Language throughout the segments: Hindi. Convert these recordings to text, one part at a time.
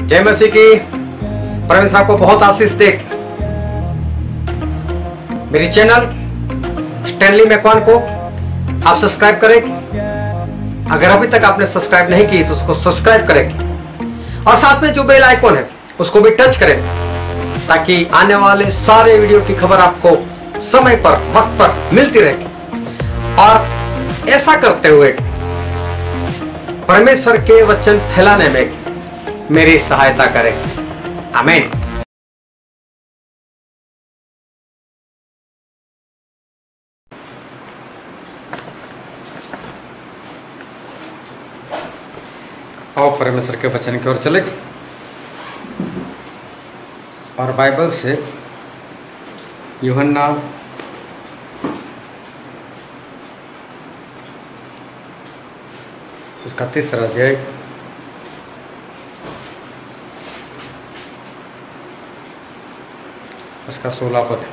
जय मसीह की। परमेश्वर को बहुत आशीष दे। मेरी चैनल स्टैनली मैकवान को आप सब्सक्राइब करें। अगर अभी तक आपने सब्सक्राइब नहीं की तो उसको सब्सक्राइब करें और साथ में जो बेल आइकॉन है उसको भी टच करें ताकि आने वाले सारे वीडियो की खबर आपको समय पर वक्त पर मिलती रहे। और ऐसा करते हुए परमेश्वर के वचन फैलाने में मेरी सहायता करें। आमीन। आओ परमेश्वर के वचन की ओर चले और बाइबल से यूहन्ना उसका 3रा अध्याय उसका 16 पद।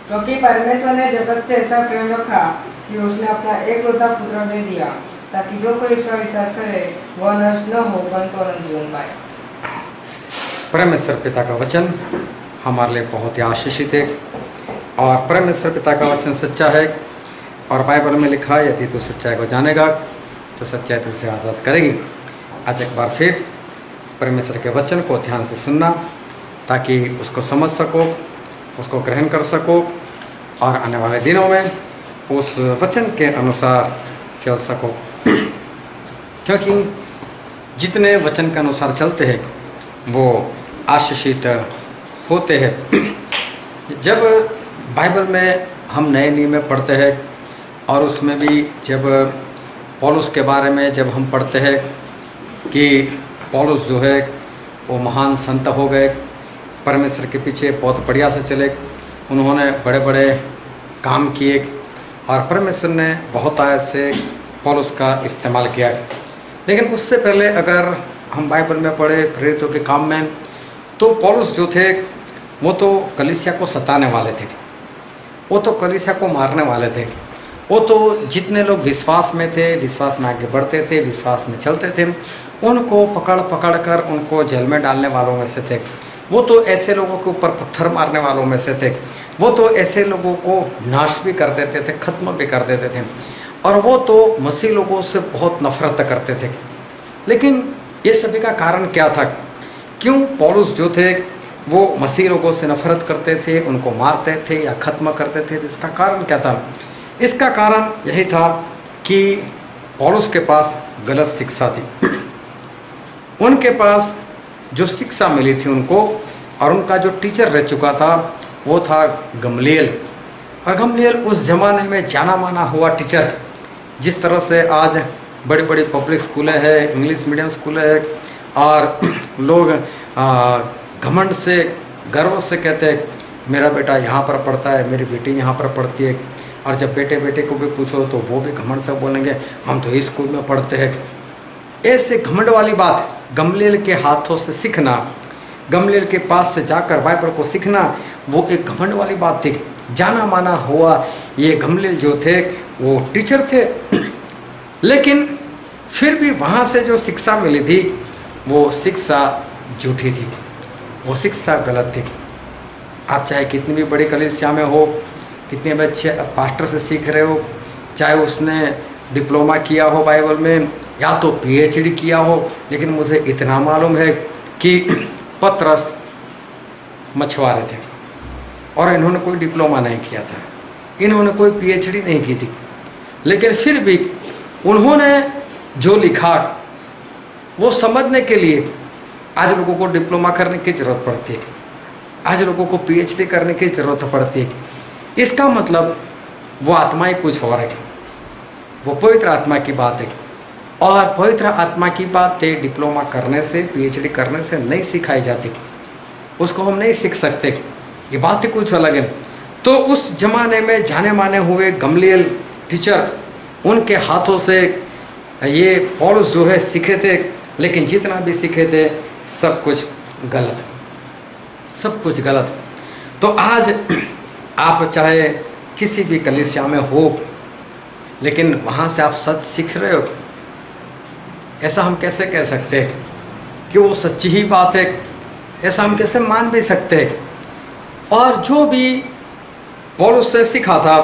क्योंकि परमेश्वर ने जगत से ऐसा प्रेम रखा कि उसने अपना एकलौता पुत्र दे दिया ताकि जो कोई इस पर विश्वास करे वह नष्ट न हो परंतु अनंत जीवन पाए। परमेश्वर पिता का वचन हमारे लिए बहुत ही आशीषित है और परमेश्वर पिता का वचन सच्चा है और बाइबल में लिखा है यदि तू सच्चाई को जानेगा तो सच्चाई तुझसे आज़ाद करेगी। आज एक बार फिर परमेश्वर के वचन को ध्यान से सुनना ताकि उसको समझ सको, उसको ग्रहण कर सको और आने वाले दिनों में उस वचन के अनुसार चल सको। क्योंकि जितने वचन के अनुसार चलते हैं वो आशीषित होते हैं। जब बाइबल में हम नए नियम में पढ़ते हैं और उसमें भी जब पौलुस के बारे में जब हम पढ़ते हैं कि पौलुस जो है वो महान संत हो गए, परमेश्वर के पीछे बहुत बढ़िया से चले, उन्होंने बड़े बड़े काम किए और परमेश्वर ने बहुत आयत से पौलुस का इस्तेमाल किया। लेकिन उससे पहले अगर हम बाइबल में पढ़े प्रेरितों के काम में तो पौलुस जो थे वो तो कलीसिया को सताने वाले थे, वो तो कलीसिया को मारने वाले थे, वो तो जितने लोग विश्वास में थे, विश्वास में आगे बढ़ते थे, विश्वास में चलते थे, उनको पकड़ कर उनको जेल में डालने वालों में से थे। वो तो ऐसे लोगों के ऊपर पत्थर मारने वालों में से थे। वो तो ऐसे लोगों को नाश भी कर देते थे, ख़त्म भी कर देते थे और वो तो मसीह लोगों से बहुत नफरत करते थे। लेकिन ये सभी का कारण क्या था? क्यों पौलुस जो थे वो मसीह लोगों से नफरत करते थे, उनको मारते थे या ख़त्म करते थे? इसका कारण क्या था? इसका कारण यही था कि पौलुस के पास गलत शिक्षा थी। उनके पास जो शिक्षा मिली थी उनको और उनका जो टीचर रह चुका था वो था गमलीएल। और गमलीएल उस ज़माने में जाना माना हुआ टीचर। जिस तरह से आज बड़ी बड़ी पब्लिक स्कूलें हैं, इंग्लिश मीडियम स्कूलें हैं और लोग घमंड से गर्व से कहते हैं मेरा बेटा यहाँ पर पढ़ता है, मेरी बेटी यहाँ पर पढ़ती है। और जब बेटे को भी पूछो तो वो भी घमंड से बोलेंगे हम तो इस स्कूल में पढ़ते हैं। ऐसे घमंड वाली बात गमलीएल के हाथों से सीखना, गमलीएल के पास से जाकर बाइबल को सीखना, वो एक घमंड वाली बात थी। जाना माना हुआ ये गमलीएल जो थे वो टीचर थे, लेकिन फिर भी वहाँ से जो शिक्षा मिली थी वो शिक्षा झूठी थी, वो शिक्षा गलत थी। आप चाहे कितनी भी बड़ी कलीसिया में हो, कितने भी अच्छे पास्टर से सीख रहे हो, चाहे उसने डिप्लोमा किया हो बाइबल में या तो पीएचडी किया हो, लेकिन मुझे इतना मालूम है कि पतरस मछुआरे थे और इन्होंने कोई डिप्लोमा नहीं किया था, इन्होंने कोई पीएचडी नहीं की थी, लेकिन फिर भी उन्होंने जो लिखा वो समझने के लिए आज लोगों को डिप्लोमा करने की ज़रूरत पड़ती है, आज लोगों को पीएचडी करने की ज़रूरत पड़ती है। इसका मतलब वो आत्माएं कुछ और है, वो पवित्र आत्मा की बात है और पवित्र आत्मा की बात है डिप्लोमा करने से, पीएचडी करने से नहीं सिखाई जाती, उसको हम नहीं सीख सकते। ये बात ही कुछ अलग है। तो उस जमाने में जाने माने हुए गमलीएल टीचर, उनके हाथों से ये पौलुस जो है सीखे थे, लेकिन जितना भी सीखे थे सब कुछ गलत, सब कुछ गलत। तो आज आप चाहे किसी भी कलीसिया में हो, लेकिन वहाँ से आप सच सीख रहे हो, ऐसा हम कैसे कह सकते हैं? कि वो सच्ची ही बात है, ऐसा हम कैसे मान भी सकते हैं। और जो भी पौलुस से सीखा था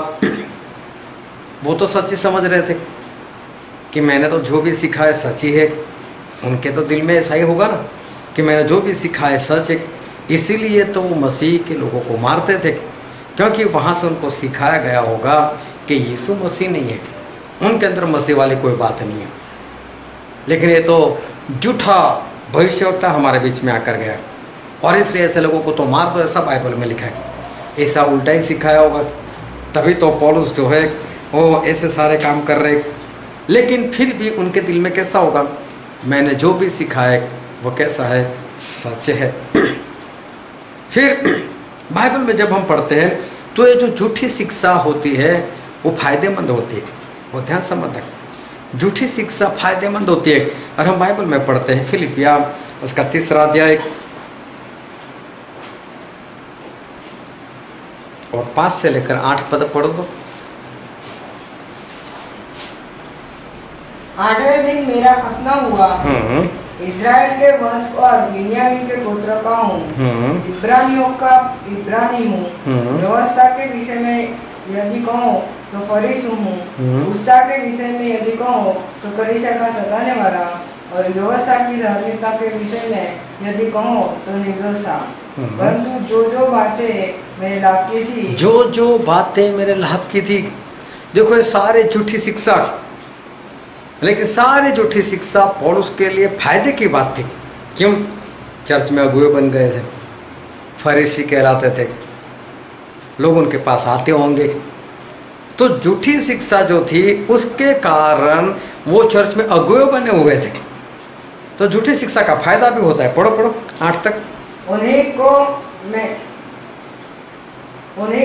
वो तो सच्ची समझ रहे थे कि मैंने तो जो भी सीखा है सच्ची है। उनके तो दिल में ऐसा ही होगा ना कि मैंने जो भी सीखा है सच है। इसीलिए तो वो मसीह के लोगों को मारते थे, क्योंकि वहाँ से उनको सिखाया गया होगा कि यीशु मसीह नहीं है, उनके अंदर मसीह वाली कोई बात नहीं है। लेकिन ये तो झूठा भविष्यवक्ता हमारे बीच में आकर गया, और इसलिए ऐसे लोगों को तो मार दो, ऐसा बाइबल में लिखा है। ऐसा उल्टा ही सिखाया होगा, तभी तो पौलुस जो है वो ऐसे सारे काम कर रहे। लेकिन फिर भी उनके दिल में कैसा होगा, मैंने जो भी सिखाया है वो कैसा है, सच है। फिर बाइबल में जब हम पढ़ते हैं तो ये जो झूठी शिक्षा होती है वो फायदेमंद होती है। वो ध्यान समझ, झूठी शिक्षा फायदेमंद होती है। और हम बाइबल में पढ़ते हैं फिलिपिया उसका 3 अध्याय और 5 से लेकर 8 पद पढ़ दो। 8वें दिन मेरा खतना हुआ। इज़राइल के वंश और बिन्यामीन के गोत्र का हूँ, इब्रानियों का इब्रानी हूँ, व्यवस्था के विषय में यदि कहूँ तो फरीसी हूँ, उत्साह के विषय में यदि कहूँ तो कलीसिया का सताने वाला, और व्यवस्था की धार्मिकता के विषय में यदि कहूँ तो निर्दोष था। परंतु जो बातें मेरे लाभ की थी, जो बातें मेरे लाभ की थी, देखो ये सारे झूठी शिक्षा, लेकिन सारी झूठी शिक्षा पौलुस के लिए फायदे की बात थी। क्यों? चर्च में अगुए बन गए थे, फरीसी कहलाते थे, लोग उनके पास आते होंगे, तो झूठी शिक्षा जो थी उसके कारण वो चर्च में अगुए बने हुए थे। तो झूठी शिक्षा का फायदा भी होता है। पढ़ो 8 तक। उन्हीं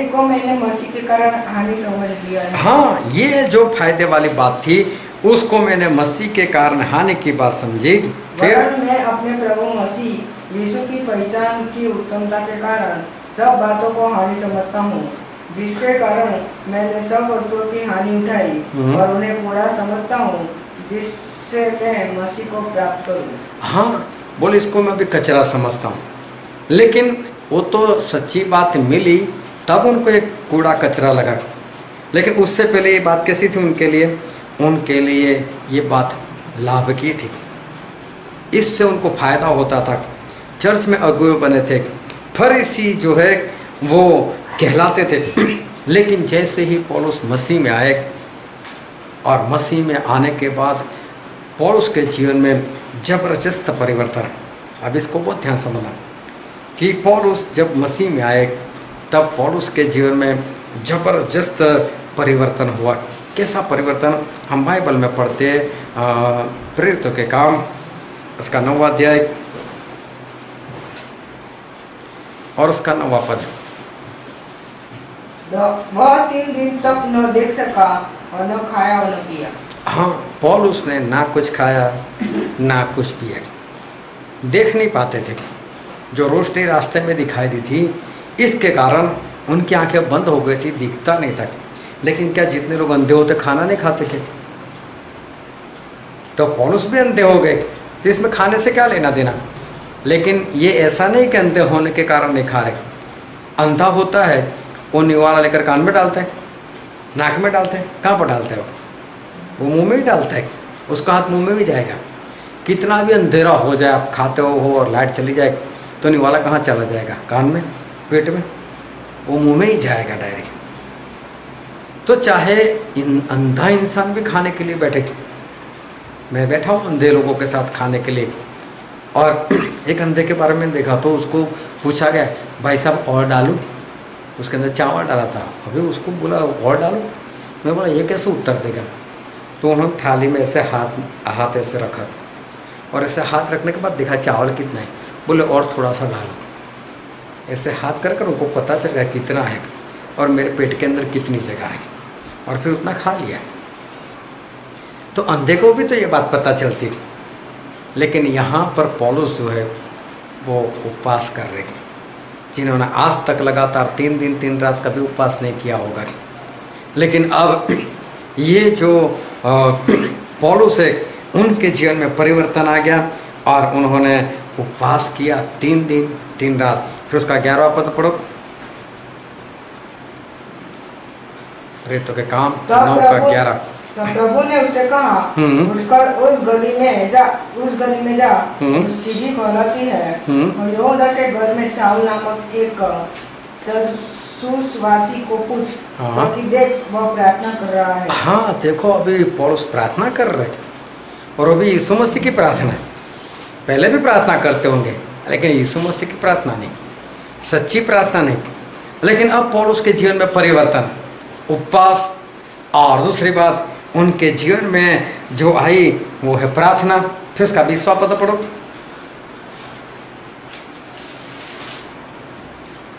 को मैंने मसीह के कारण हानि समझ लिया है। हाँ, ये जो फायदे वाली बात थी उसको मैंने मसीह के कारण हानि की बात समझी। फिर मैं अपने प्रभु मसीह यीशु की पहचान की उत्तमता के कारण सब बातों को हानि समझता हूँ, जिसके कारण मैंने सब वस्तुओं की हानि उठाई और उन्हें पूरा समझता हूँ, जिससे मैं मसीह को प्राप्त करूँ। हाँ, बोले इसको मैं भी कचरा समझता हूँ, लेकिन वो तो सच्ची बात मिली तब उनको एक कूड़ा कचरा लगा। लेकिन उससे पहले ये बात कैसी थी उनके लिए ये बात लाभ की थी। इससे उनको फायदा होता था। चर्च में अगुए बने थे, फरीसी जो है वो कहलाते थे। लेकिन जैसे ही पौलुस मसीह में आए और मसीह में आने के बाद पौलुस के जीवन में जबरदस्त परिवर्तन। अब इसको बहुत ध्यान समझना कि पौलुस जब मसीह में आए तब पौलुस के जीवन में जबरदस्त परिवर्तन हुआ। कैसा परिवर्तन? हम बाइबल में पढ़ते हैं प्रेरितों के काम उसका 9वां अध्याय और उसका 9वां पद। वह 3 दिन तक न देख सका और न खाया और न पिया। हाँ, पौलुस ने ना कुछ खाया ना कुछ पिया। देख नहीं पाते थे, जो रोशनी रास्ते में दिखाई दी थी इसके कारण उनकी आंखें बंद हो गई थी, दिखता नहीं था। लेकिन क्या जितने लोग अंधे होते खाना नहीं खाते थे? तो पौलुस भी अंधे हो गए, तो इसमें खाने से क्या लेना देना। लेकिन ये ऐसा नहीं कि अंधे होने के कारण नहीं खा रहे। अंधा होता है वो निवाला लेकर कान में डालता है, नाक में डालता है, कहाँ पर डालता है वो मुंह में ही डालता है, उसका हाथ मुंह में भी जाएगा। कितना भी अंधेरा हो जाए, आप खाते हो और लाइट चली जाए तो निवाला कहाँ चला जाएगा? कान में, पेट में, वो मुंह में ही जाएगा डायरेक्ट। तो चाहे अंधा इंसान भी खाने के लिए बैठे, मैं बैठा हूँ अंधे लोगों के साथ खाने के लिए, और एक अंधे के बारे में देखा तो उसको पूछा गया, भाई साहब और डालूं? उसके अंदर चावल डाला था, अभी उसको बोला और डालूं? मैं बोला ये कैसे उत्तर देगा? तो उन्होंने थाली में ऐसे हाथ ऐसे रखा और ऐसे हाथ रखने के बाद देखा चावल कितना है, बोले और थोड़ा सा डालो। ऐसे हाथ कर उनको पता चल गया कितना है और मेरे पेट के अंदर कितनी जगह है, और फिर उतना खा लिया। तो अंधे को भी तो ये बात पता चलती। लेकिन यहाँ पर पौलुस जो है वो उपवास कर रहे, जिन्होंने आज तक लगातार 3 दिन 3 रात कभी उपवास नहीं किया होगा। लेकिन अब ये जो पौलुस है उनके जीवन में परिवर्तन आ गया और उन्होंने उपवास किया 3 दिन 3 रात। फिर उसका 11वां पद पढ़ो। प्रेरितों के काम 9 का 11। तो प्रभु ने उसे कहा, उठकर उस गली में जा, सीढ़ी कहलाती है, और यहूदा के घर में शाऊल नामक एक तरसुसवासी को पूछ, कि देख वह प्रार्थना कर रहा है। हाँ देखो, अभी पौलुस प्रार्थना कर रहे, और अभी यीशु मसीह की प्रार्थना। पहले भी प्रार्थना करते होंगे, लेकिन यीशु मसीह की प्रार्थना नहीं, सच्ची प्रार्थना नहीं। लेकिन अब पौलुस के जीवन में परिवर्तन, उपवास, और दूसरी बात उनके जीवन में जो आई वो है प्रार्थना। फिर उसका 20वां पद पढ़ो।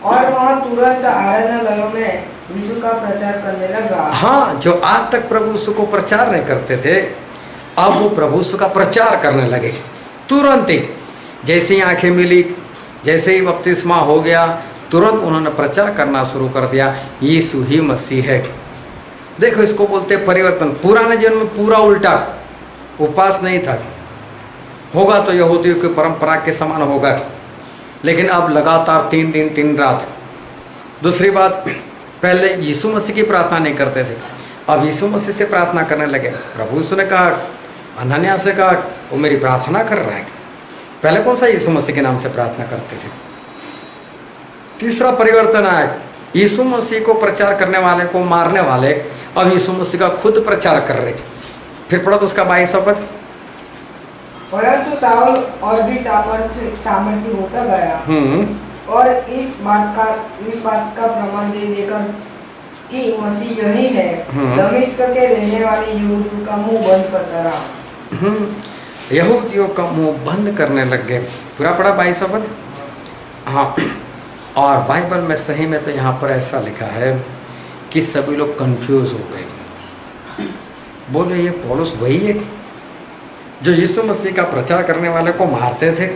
और वह तुरंत आराधनालयों में यीशु का प्रचार करने लगा। हाँ, जो आज तक प्रभु यीशु को प्रचार नहीं करते थे, अब वो प्रभु यीशु का प्रचार करने लगे तुरंत ही। जैसे ही आंखें मिली, जैसे ही बपतिस्मा हो गया, तुरंत उन्होंने प्रचार करना शुरू कर दिया, यीशु ही मसीह है। देखो, इसको बोलते परिवर्तन। पुराने जीवन में पूरा उल्टा, उपवास नहीं था, होगा तो यहूदियों की परंपरा के समान होगा, लेकिन अब लगातार 3 दिन 3 रात। दूसरी बात, पहले यीशु मसीह की प्रार्थना नहीं करते थे, अब यीशु मसीह से प्रार्थना करने लगे। प्रभु यीशु ने कहा, अनन्या से कहा, वो मेरी प्रार्थना कर रहा है। पहले कौन सा यीशु मसीह के नाम से प्रार्थना करते थे। तीसरा परिवर्तन आया, यीशु मसीह को प्रचार करने वाले को मारने वाले अब यीशु मसीह का खुद प्रचार कर रहे। फिर पढ़ो तो उसका 22वां पद। परंतु शाऊल और भी सामर्थ्य होता गया, और इस बात का प्रमाण दे देकर कि मसीह यही है, दमिश्क के रहने वाले यहूदियों का मुंह बंद करता रहा। यहूदियों का मुंह बंद करने लग गए। पूरा पढ़ा 22वां पद। हाँ, और बाइबल में सही में तो यहाँ पर ऐसा लिखा है कि सभी लोग कंफ्यूज हो गए। बोले, ये पौलुस वही है जो यीशु मसीह का प्रचार करने वाले को मारते थे।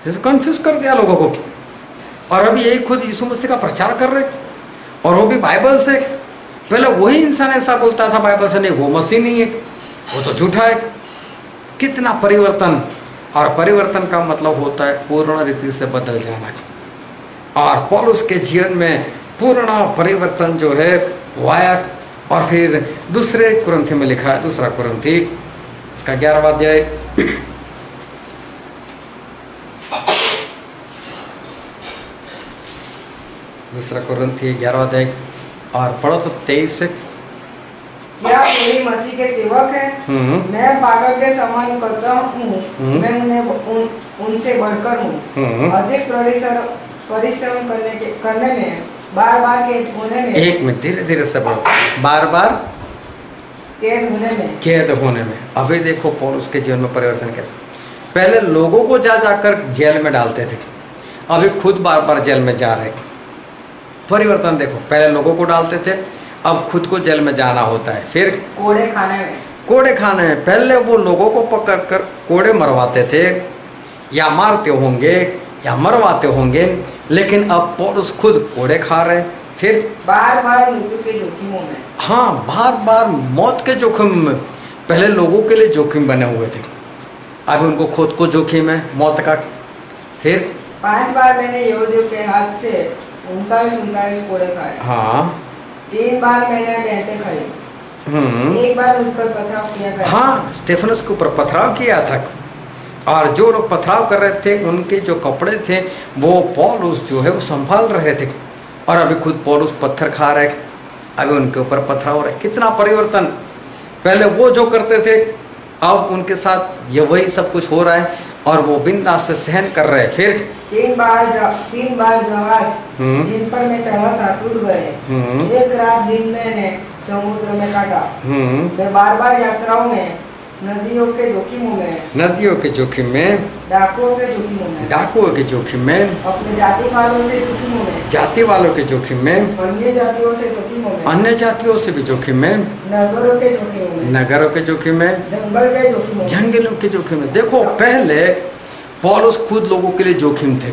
जैसे कंफ्यूज कर दिया लोगों को, और अभी यही खुद यीशु मसीह का प्रचार कर रहे, और वो भी बाइबल से। पहले वही इंसान ऐसा बोलता था बाइबल से, नहीं वो मसीह नहीं है, वो तो झूठा है। कितना परिवर्तन। और परिवर्तन का मतलब होता है पूर्ण रीति से बदल जाना। और पौलुस के जीवन में पूर्ण परिवर्तन जो है वो आया। और फिर दूसरे कुरिन्थी में लिखा है, दूसरा कुरिन्थी इसका 11वां अध्याय, दूसरा कुरिन्थी 11वां अध्याय, और पढ़ो तो 23 से। क्या कोई मसीह के सेवक है? मैं पागल के समान करता हूँ, मैं उनसे बढ़कर हूँ। अधिक परिश्रम करने में, बार-बार कैद होने में। एक मिनट, धीरे-धीरे से बढ़ो। बार-बार कैद होने में। अभी देखो पौलुस के जीवन में परिवर्तन कैसा। पहले लोगों को जाकर जेल में डालते थे, अभी खुद बार-बार जेल में जा रहे। परिवर्तन देखो, पहले लोगों को डालते थे, अब खुद को जेल में जाना होता है। फिर कोड़े खाने में पहले वो लोगों को पकड़कर कोड़े मरवाते थे, या मारते होंगे या मरवाते होंगे, लेकिन अब पौलुस खुद कोड़े खा रहे। फिर बार-बार मृत्यु के जोखिमों में। हाँ, बार-बार मौत के जोखिम में। पहले लोगों के लिए जोखिम बने हुए थे, अब उनको खुद को जोखिम है मौत का। फिर 5 बार मैंने यहूदियों के हाथ से 39 कोड़े खाए। हाँ, 3 बार मैंने बेंटे खाई। 1 बार मुझ पर पथराव किया गया। हाँ, स्टेफनस के ऊपर पथराव किया था, और जो लोग पथराव कर रहे थे उनके जो कपड़े थे वो पौलुस जो है वो संभाल रहे थे, और अभी खुद पौलुस पत्थर खा रहे, अभी उनके ऊपर पथराव हो रहे। कितना परिवर्तन। पहले वो जो करते थे, अब उनके साथ ये वही सब कुछ हो रहा है, और वो बिंदास से सहन कर रहे। फिर 3 बार जहाज जिन पर मैं चढ़ा था टूट गए। 1 रात दिन मैंने समुद्र में काटा। मैं बार-बार यात्राओं में, नदियों के जोखिम में, डाकुओं के जोखिम में, अपने जाति वालों के जोखिम में, अन्य जातियों से भी जोखिम में, नगरों के जोखिम में, जंगलों के जोखिम में। देखो, पहले पौलुस खुद लोगों के लिए जोखिम थे।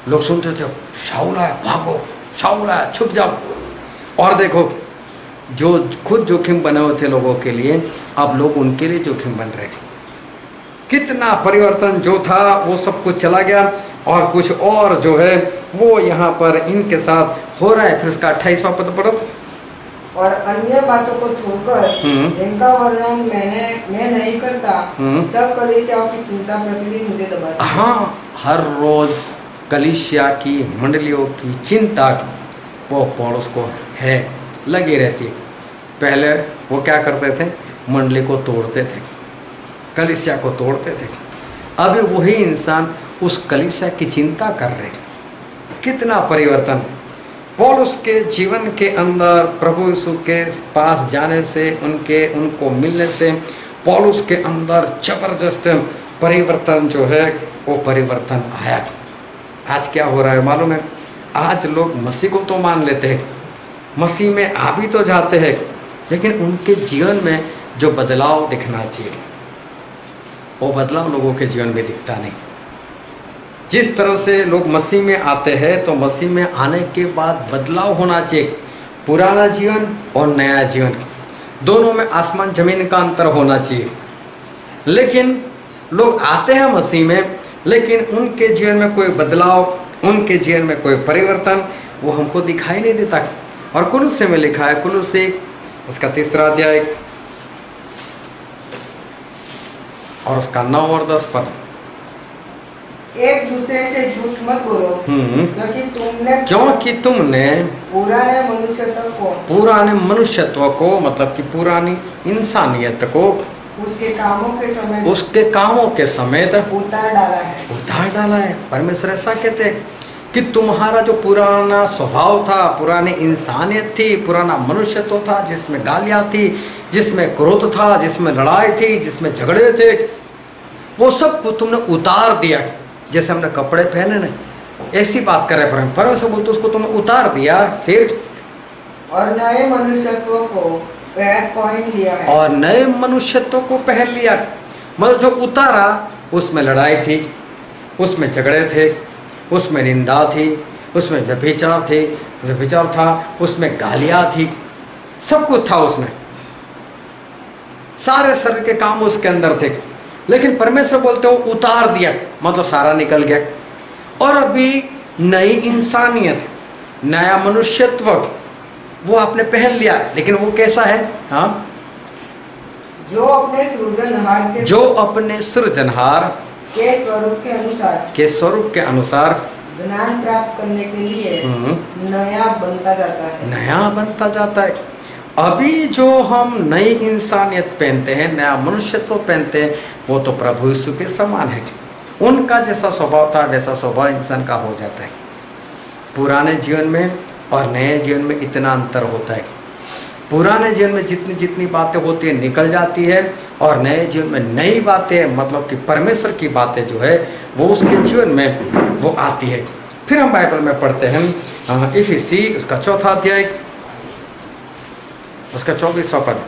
लोग सुनते थे, शाऊल आया, भागो, शाऊल आया, छुप जाओ। और देखो, जो खुद जोखिम बने हुए थे लोगों के लिए, अब लोग उनके लिए जोखिम बन रहे थे। कितना परिवर्तन जो था वो सब कुछ चला गया और कुछ और जो है वो यहाँ पर इनके साथ हो रहा है। फिर उसका 28वां पद पढ़ो। और अन्य बातों को छोड़कर जिनका वर्णन मैं नहीं करता, सब कलीसियाओं की चिंता प्रतिदिन मुझे दबाती है। हाँ, हर रोज कलीसिया की मंडलियों की चिंता वो पौलुस को है, लगी रहती है। पहले वो क्या करते थे, मंडली को तोड़ते थे, कलीसिया को तोड़ते थे। अभी वही इंसान उस कलीसिया की चिंता कर रहे। कितना परिवर्तन पौलुस के जीवन के अंदर प्रभु यीशु के पास जाने से, उनको मिलने से पौलुस के अंदर जबरदस्त परिवर्तन जो है वो परिवर्तन आया। आज क्या हो रहा है मालूम है, आज लोग मसीह को तो मान लेते हैं, मसीह में आ भी तो जाते हैं, लेकिन उनके जीवन में जो बदलाव दिखना चाहिए वो बदलाव लोगों के जीवन में दिखता नहीं। जिस तरह से लोग मसीह में आते हैं तो मसीह में आने के बाद बदलाव होना चाहिए, पुराना जीवन और नया जीवन दोनों में आसमान जमीन का अंतर होना चाहिए। लेकिन लोग आते हैं मसीह में, लेकिन उनके जीवन में कोई बदलाव, उनके जीवन में कोई परिवर्तन वो हमको दिखाई नहीं देता। और कुलुस्से में लिखा है, कुलुस्से उसका 3 अध्याय और उसका 9 और 10 पद। एक दूसरे से झूठ मत बोलो, क्योंकि तुमने पुराने मनुष्यत्व को मतलब कि पुरानी इंसानियत को उसके कामों के समेत उतार डाला है। परमेश्वर ऐसा कहते हैं कि तुम्हारा जो पुराना स्वभाव था, पुरानी इंसानियत थी, पुराना मनुष्यत्व था, जिसमें गालियाँ थी, जिसमें क्रोध था, जिसमें लड़ाई थी, जिसमें झगड़े थे, वो सब को तुमने उतार दिया। जैसे हमने कपड़े पहने ना, ऐसी बात करे परमेश्वर बोलते उसको तुमने उतार दिया। फिर और नए मनुष्यत्व को पहन लिया है। और नए मनुष्यत्व को पहन लिया, मतलब जो उतारा उसमें लड़ाई थी, उसमें झगड़े थे, उसमें निंदा थी, उसमें व्यभिचार था, उसमें गालियाँ थी, सब कुछ था उसमें, सारे शरीर के काम उसके अंदर थे। लेकिन परमेश्वर बोलते हो उतार दिया, मतलब सारा निकल गया। और अभी नई इंसानियत, नया मनुष्यत्व वो आपने पहन लिया। लेकिन वो कैसा है? हाँ, जो अपने सृजनहार के स्वरूप के अनुसार ज्ञान प्राप्त करने के लिए नया बनता जाता है। अभी जो हम नई इंसानियत पहनते हैं, नया मनुष्यत्व पहनते हैं, वो तो प्रभु यीशु के समान है। उनका जैसा स्वभाव था वैसा स्वभाव इंसान का हो जाता है। पुराने जीवन में और नए जीवन में इतना अंतर होता है। पुराने जीवन में जितनी जितनी बातें होती है निकल जाती है, और नए जीवन में नई बातें मतलब कि परमेश्वर की बातें जो है वो उसके जीवन में वो आती है। फिर हम बाइबल में पढ़ते हैं इफिसी उसका 4 अध्याय उसका 24वां पद।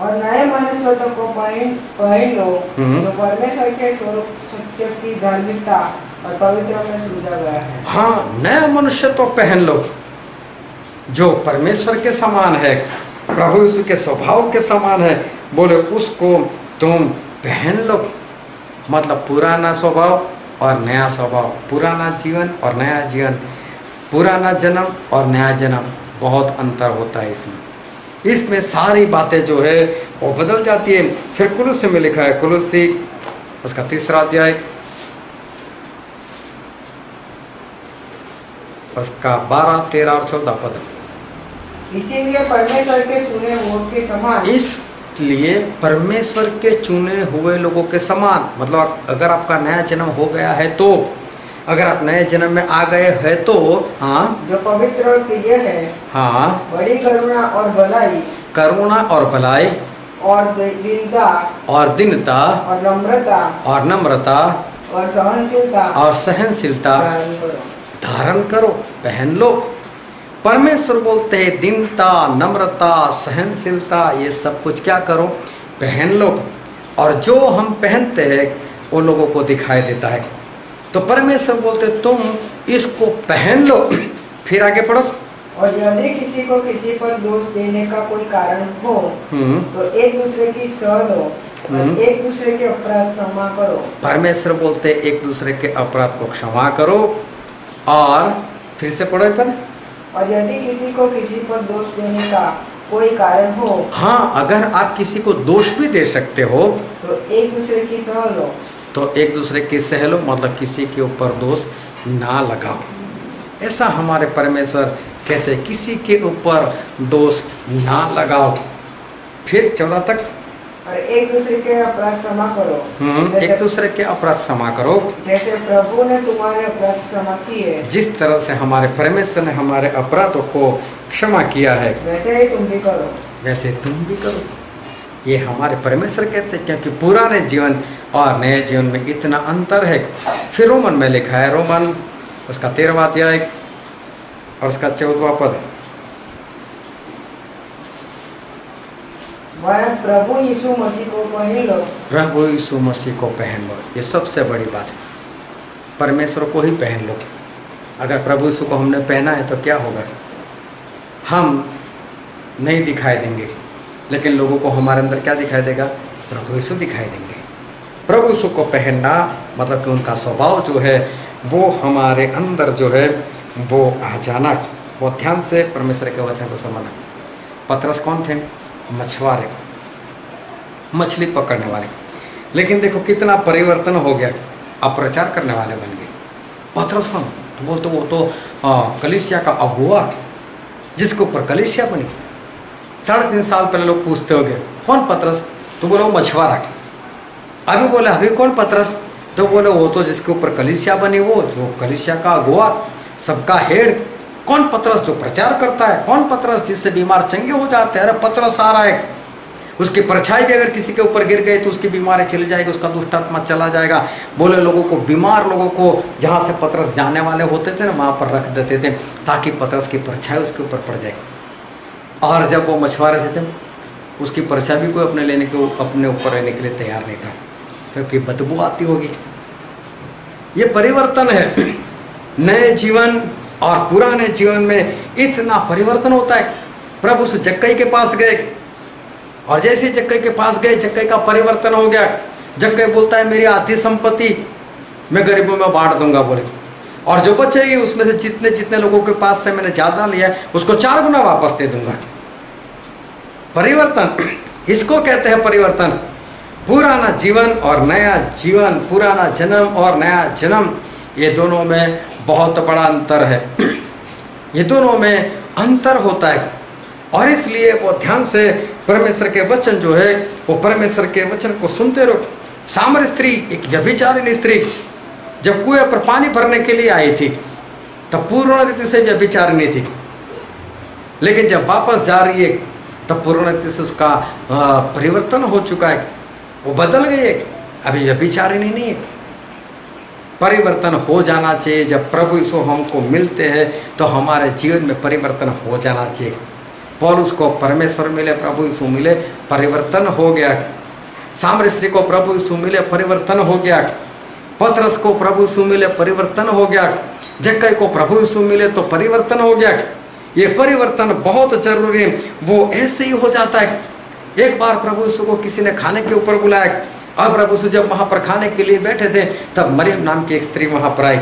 और नए मनुष्यत्व को पहन लो, जो परमेश्वर के स्वरूप सत्य की धार्मिकता और पवित्र में सृजा गया है। हाँ, नया मनुष्यत्व पहन लो जो परमेश्वर के समान है, प्रभु यीशु के स्वभाव के समान है। बोले उसको तुम पहन लो, मतलब पुराना स्वभाव और नया स्वभाव, पुराना जीवन और नया जीवन, पुराना जन्म और नया जन्म, बहुत अंतर होता है इसमें सारी बातें जो है वो बदल जाती है। फिर कुलुस्सी में लिखा है, कुलुस्सी उसका 3 अध्याय उसका 12, 13 और 14 पद। इसीलिए परमेश्वर के चुने हुए लोगों के समान, मतलब अगर आपका नया जन्म हो गया है तो, अगर आप नए जन्म में आ गए हैं तो, हाँ, जो पवित्र और प्रिय है, हाँ, बड़ी करुणा और भलाई और दीनता और नम्रता और सहनशीलता धारण करो, पहन लो। परमेश्वर बोलते हैं दीनता, नम्रता, सहनशीलता, ये सब कुछ क्या करो, पहन लो। और जो हम पहनते हैं वो लोगों को दिखाई देता है। तो परमेश्वर बोलते तुम इसको पहन लो। फिर आगे पढ़ो, और यदि किसी को किसी पर दोष देने का कोई कारण हो तो एक दूसरे की सह लो और एक दूसरे के अपराध क्षमा करो। परमेश्वर बोलते एक दूसरे के अपराध को क्षमा करो। और फिर से पढ़ो पद। और यदि किसी को किसी पर दोष देने का कोई कारण हो, हाँ, अगर आप किसी को दोष भी दे सकते हो तो एक दूसरे की सह लो। तो एक दूसरे की सह लो, मतलब किसी के ऊपर दोष ना लगाओ। ऐसा हमारे परमेश्वर कहते हैं, किसी के ऊपर दोष ना लगाओ। फिर 14 तक, और एक दूसरे के अपराध क्षमा करो। एक दूसरे के अपराध क्षमा करो जैसे प्रभु ने तुम्हारे अपराध क्षमा किए। जिस तरह से हमारे परमेश्वर ने हमारे अपराधों को क्षमा किया है, वैसे ही तुम भी करो। वैसे तुम भी करो। ये हमारे परमेश्वर कहते हैं, क्योंकि पुराने जीवन और नए जीवन में इतना अंतर है। फिर रोमन में लिखा है, रोमन उसका 13वां अध्याय और उसका 14वां पद। प्रभु यीशु मसीह को पहन लो। प्रभु यीशु मसीह को पहन लो, ये सबसे बड़ी बात है। परमेश्वर को ही पहन लो। अगर प्रभु यीशु को हमने पहना है तो क्या होगा? हम नहीं दिखाई देंगे, लेकिन लोगों को हमारे अंदर क्या दिखाई देगा? प्रभु यीशु दिखाई देंगे। प्रभु यीशु को पहनना मतलब कि उनका स्वभाव जो है वो हमारे अंदर जो है वो आ जाना। वो ध्यान से परमेश्वर के वचन को समझना। पतरस कौन थे? मछुआरे, मछली पकड़ने वाले। लेकिन देखो कितना परिवर्तन हो गया, अब प्रचार करने वाले बन गए। पतरस कौन? तो बोलते वो तो कलीसिया का अगुआ, जिसके ऊपर कलीसिया बनी। 3.5 साल पहले लोग पूछते हो गए कौन पतरस? तो बोले वो मछुआरा। अभी बोले अभी कौन पतरस? तो बोले वो तो जिसके ऊपर कलीसिया बनी, वो जो कलीसिया का अगुआ, सबका हेड। कौन पतरस? जो प्रचार करता है। कौन पतरस? जिससे बीमार चंगे हो जाते हैं। अरे पतरस आ रहा है, उसकी परछाई भी अगर किसी के ऊपर गिर गई तो उसकी बीमारी चली जाएगी, उसका दुष्ट आत्मा चला जाएगा। बोले लोगों को, बीमार लोगों को जहाँ से पतरस जाने वाले होते थे ना, वहाँ पर रख देते थे ताकि पतरस की परछाई उसके ऊपर पड़ जाए। और जब वो मछुआरे थे उसकी परछाई भी कोई अपने ऊपर रहने के लिए तैयार नहीं था, क्योंकि बदबू आती होगी। ये परिवर्तन है। नए जीवन और पुराने जीवन में इतना परिवर्तन होता है। प्रभु से जक्कई के पास गए और जैसे ही जक्कई के पास गए, जक्कई का परिवर्तन हो गया। जक्कई बोलता है मेरी आधी संपत्ति मैं गरीबों में बांट दूंगा बोले, और जो बचेगी उसमें से जितने जितने लोगों के पास से मैंने ज़्यादा लिया उसको 4 गुना वापस दे दूंगा। परिवर्तन, इसको कहते हैं परिवर्तन। पुराना जीवन और नया जीवन, पुराना जन्म और नया जन्म, ये दोनों में बहुत बड़ा अंतर है। ये दोनों में अंतर होता है। और इसलिए वो ध्यान से परमेश्वर के वचन जो है वो परमेश्वर के वचन को सुनते रहो। सामर स्त्री, एक व्यभिचारिणी स्त्री, जब कुएं पर पानी भरने के लिए आई थी तब पूर्ण रीति से व्यभिचारिणी थी, लेकिन जब वापस जा रही है तब पूर्ण रीति से उसका परिवर्तन हो चुका है, वो बदल गई है, अभी व्यभिचारिणी नहीं है। परिवर्तन हो जाना चाहिए। जब प्रभु यीशु हमको मिलते हैं तो हमारे जीवन में परिवर्तन हो जाना चाहिए। पौलुस को परमेश्वर मिले, प्रभु यीशु मिले, परिवर्तन हो गया। सामरी स्त्री को प्रभु यीशु मिले, परिवर्तन हो गया। पतरस को प्रभु यीशु मिले, परिवर्तन हो गया। जक्कई को प्रभु यीशु मिले तो परिवर्तन हो गया। ये परिवर्तन बहुत जरूरी है। वो ऐसे ही हो जाता है। एक बार प्रभु यीशु को किसी ने खाने के ऊपर बुलाया, और प्रभु यीशु जब वहाँ पर खाने के लिए बैठे थे तब मरियम नाम की एक स्त्री वहाँ पर आई।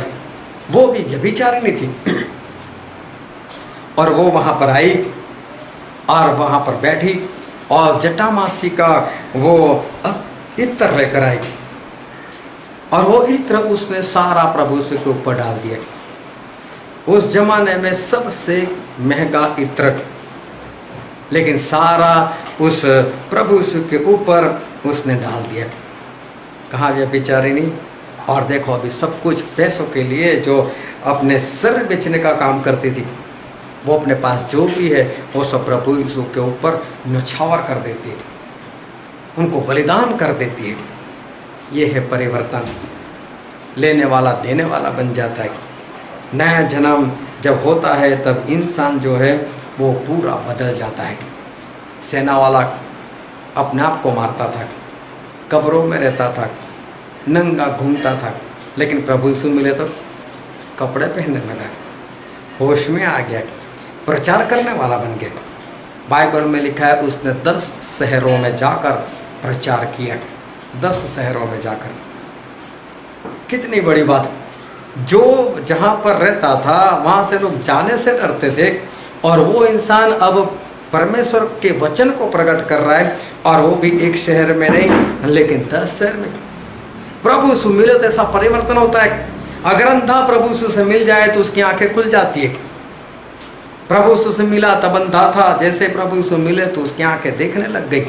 वो भी व्यभिचारिणी थी, और वो वहाँ पर आई और वहाँ पर बैठी और जटामासी का वो इत्र लेकर आई, और वो इत्र उसने सारा प्रभु यीशु के ऊपर डाल दिया। उस जमाने में सबसे महंगा इत्र, लेकिन सारा उस प्रभु यीशु के ऊपर उसने डाल दिया। कहाँ व्यभिचारिणी? और देखो अभी सब कुछ पैसों के लिए जो अपने सर बेचने का काम करती थी, वो अपने पास जो भी है वो सब प्रभु यीशु के ऊपर न्यौछावर कर देती है, उनको बलिदान कर देती है। ये है परिवर्तन। लेने वाला देने वाला बन जाता है। नया जन्म जब होता है तब इंसान जो है वो पूरा बदल जाता है। सेना वाला अपने आप को मारता था, कब्रों में रहता था, नंगा घूमता था, लेकिन प्रभु यीशु मिले तो कपड़े पहनने लगा, होश में आ गया। प्रचार करने वाला बन गया। बाइबल में लिखा है उसने 10 शहरों में जाकर प्रचार किया, 10 शहरों में जाकर। कितनी बड़ी बात। जो जहाँ पर रहता था वहाँ से लोग जाने से डरते थे, और वो इंसान अब परमेश्वर के वचन को प्रकट कर रहा है, और वो भी एक शहर में नहीं लेकिन 10 शहर में। प्रभु यीशु मिले तो ऐसा परिवर्तन होता है। अगर अंधा प्रभु यीशु से मिल जाए तो उसकी आंखें खुल जाती है। प्रभु यीशु से मिला तब अंधा था, जैसे प्रभु यीशु मिले तो उसकी आंखें देखने लग गई।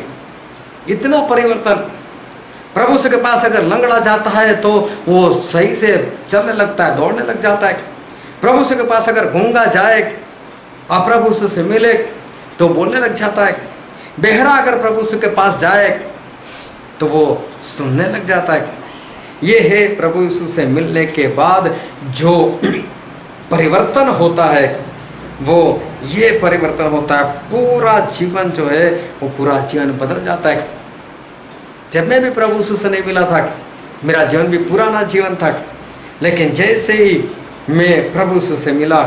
इतना परिवर्तन। प्रभु यीशु के पास अगर लंगड़ा जाता है तो वो सही से चलने लगता है, दौड़ने लग जाता है। प्रभु यीशु के पास अगर गूंगा जाए और प्रभु यीशु से मिले तो बोलने लग जाता है। बेहरा अगर प्रभु यीशु के पास जाए तो वो सुनने लग जाता है। ये है प्रभु यीशु से मिलने के बाद जो परिवर्तन होता है, वो ये परिवर्तन होता है। पूरा जीवन जो है वो पूरा जीवन बदल जाता है। जब मैं भी प्रभु यीशु से नहीं मिला था, मेरा जीवन भी पुराना जीवन था, लेकिन जैसे ही मैं प्रभु यीशु से मिला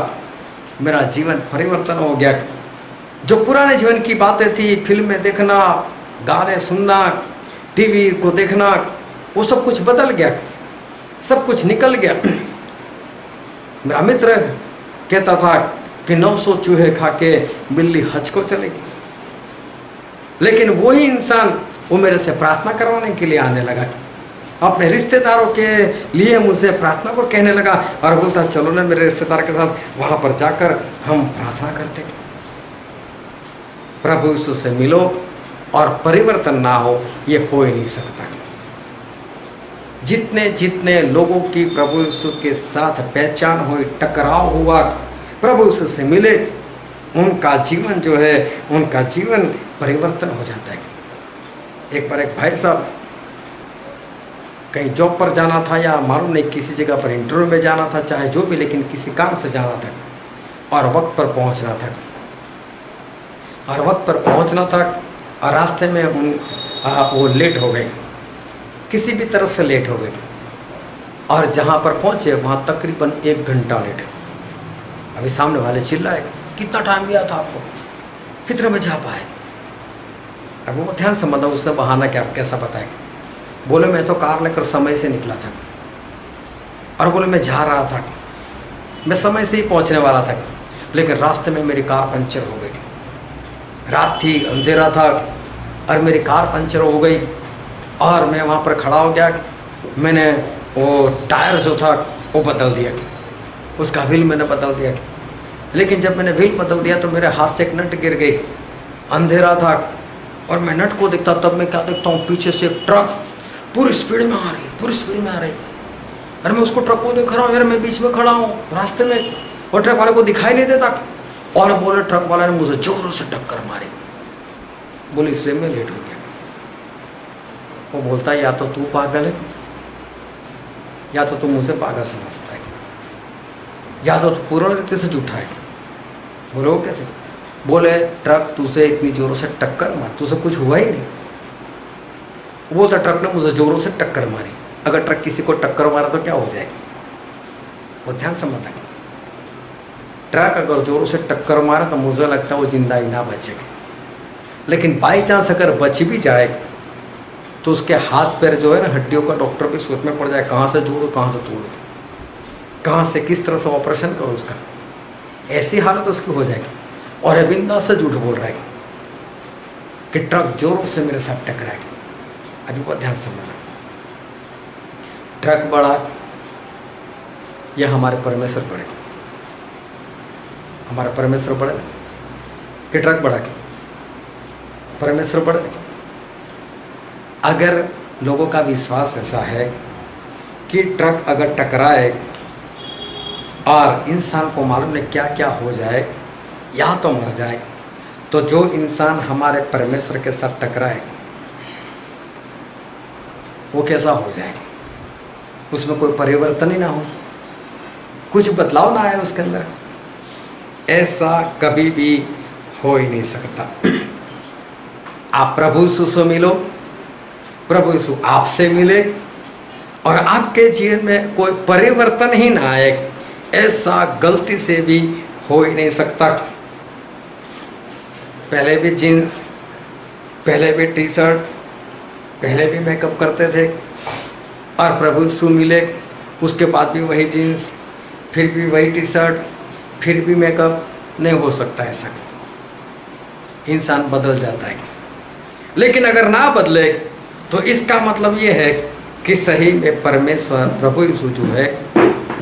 मेरा जीवन परिवर्तन हो गया। जो पुराने जीवन की बातें थी, फिल्में देखना, गाने सुनना, टीवी को देखना, वो सब कुछ बदल गया, सब कुछ निकल गया। मेरा मित्र कहता था कि 900 चूहे खा के बिल्ली हज को चलेगी, लेकिन वही इंसान वो मेरे से प्रार्थना करवाने के लिए आने लगा। अपने रिश्तेदारों के लिए मुझसे प्रार्थना को कहने लगा और बोलता चलो ना मेरे रिश्तेदार के साथ वहाँ पर जाकर हम प्रार्थना करते। प्रभु यीशु से मिलो और परिवर्तन ना हो, ये हो ही नहीं सकता। जितने जितने लोगों की प्रभु यीशु के साथ पहचान हुई, टकराव हुआ, प्रभु यीशु से मिले, उनका जीवन जो है, उनका जीवन परिवर्तन हो जाता है। एक बार एक भाई साहब कहीं जॉब पर जाना था या मालूम नहीं किसी जगह पर इंटरव्यू में जाना था, चाहे जो भी, लेकिन किसी काम से जाना था और वक्त पर पहुंचना था, और रास्ते में वो लेट हो गए, किसी भी तरह से लेट हो गए, और जहाँ पर पहुँचे वहाँ तकरीबन 1 घंटा लेट। अभी सामने वाले चिल्लाए कितना टाइम दिया था आपको, कितने बजे आ पाए। अब वो ध्यान से मतलब उसने बहाना क्या कैसा बताया। बोले मैं तो कार लेकर समय से निकला था, और बोले मैं जा रहा था, मैं समय से ही पहुंचने वाला था, लेकिन रास्ते में मेरी कार पंचर हो गई। रात थी, अंधेरा था, और मेरी कार पंचर हो गई, और मैं वहाँ पर खड़ा हो गया। मैंने वो टायर जो था वो बदल दिया, उसका व्हील मैंने बदल दिया, लेकिन जब मैंने व्हील बदल दिया तो मेरे हाथ से एक नट गिर गई। अंधेरा था और मैं नट को देखता, तब मैं क्या देखता हूँ, पीछे से एक ट्रक पूरी स्पीड में आ रही। अरे मैं उसको ट्रक को देख रहा हूँ, यार मैं बीच में खड़ा हूँ रास्ते में, और ट्रक वाले को दिखाई नहीं देता, और बोले ट्रक वाले ने मुझे जोरों से टक्कर मारी। बोले इसलिए मैं लेट हो गया। वो बोलता है या तो तू पागल है, या तो तू मुझे पागल समझता है, या तो तू पूर्ण रीति से झूठा है। बोले वो कैसे? बोले ट्रक तुझे इतनी जोरों से टक्कर मार, तुझे कुछ हुआ ही नहीं। वो बोलता ट्रक ने मुझे जोरों से टक्कर मारी। अगर ट्रक किसी को टक्कर मारा तो क्या हो जाएगा? वो ध्यान समझता है। ट्रक अगर जोरों से टक्कर मारा तो मुझे लगता है वो जिंदा ही ना बचेगा, लेकिन बाई चांस अगर बच भी जाए तो उसके हाथ पैर जो है ना, हड्डियों का डॉक्टर भी सोच में पड़ जाए, कहाँ से जोड़ो, कहाँ से तोड़ो, कहाँ से किस तरह से ऑपरेशन करो उसका। ऐसी हालत उसकी हो जाएगी। और अबिंदा से झूठ बोल रहा है कि ट्रक जोरों से मेरे साथ टकराएगा। अभी बहुत ध्यान समझना, ट्रक बड़ा या हमारे परमेश्वर बड़े? हमारा परमेश्वर बड़े कि ट्रक बड़ा? परमेश्वर बड़े। अगर लोगों का विश्वास ऐसा है कि ट्रक अगर टकराए और इंसान को मालूम नहीं क्या क्या हो जाए, या तो मर जाए, तो जो इंसान हमारे परमेश्वर के साथ टकराए वो कैसा हो जाएगा? उसमें कोई परिवर्तन ही ना हो, कुछ बदलाव ना आए उसके अंदर। ऐसा कभी भी हो ही नहीं सकता। आप प्रभु यीशु से मिलो, प्रभु यीशु आपसे मिले, और आपके जीवन में कोई परिवर्तन ही ना आए, ऐसा गलती से भी हो ही नहीं सकता। पहले भी जीन्स, पहले भी टी शर्ट, पहले भी मेकअप करते थे, और प्रभु यीशु मिले उसके बाद भी वही जीन्स, फिर भी वही टी शर्ट, फिर भी मेकअप। नहीं हो सकता ऐसा, इंसान बदल जाता है। लेकिन अगर ना बदले तो इसका मतलब ये है कि सही में परमेश्वर प्रभु यीशु जो है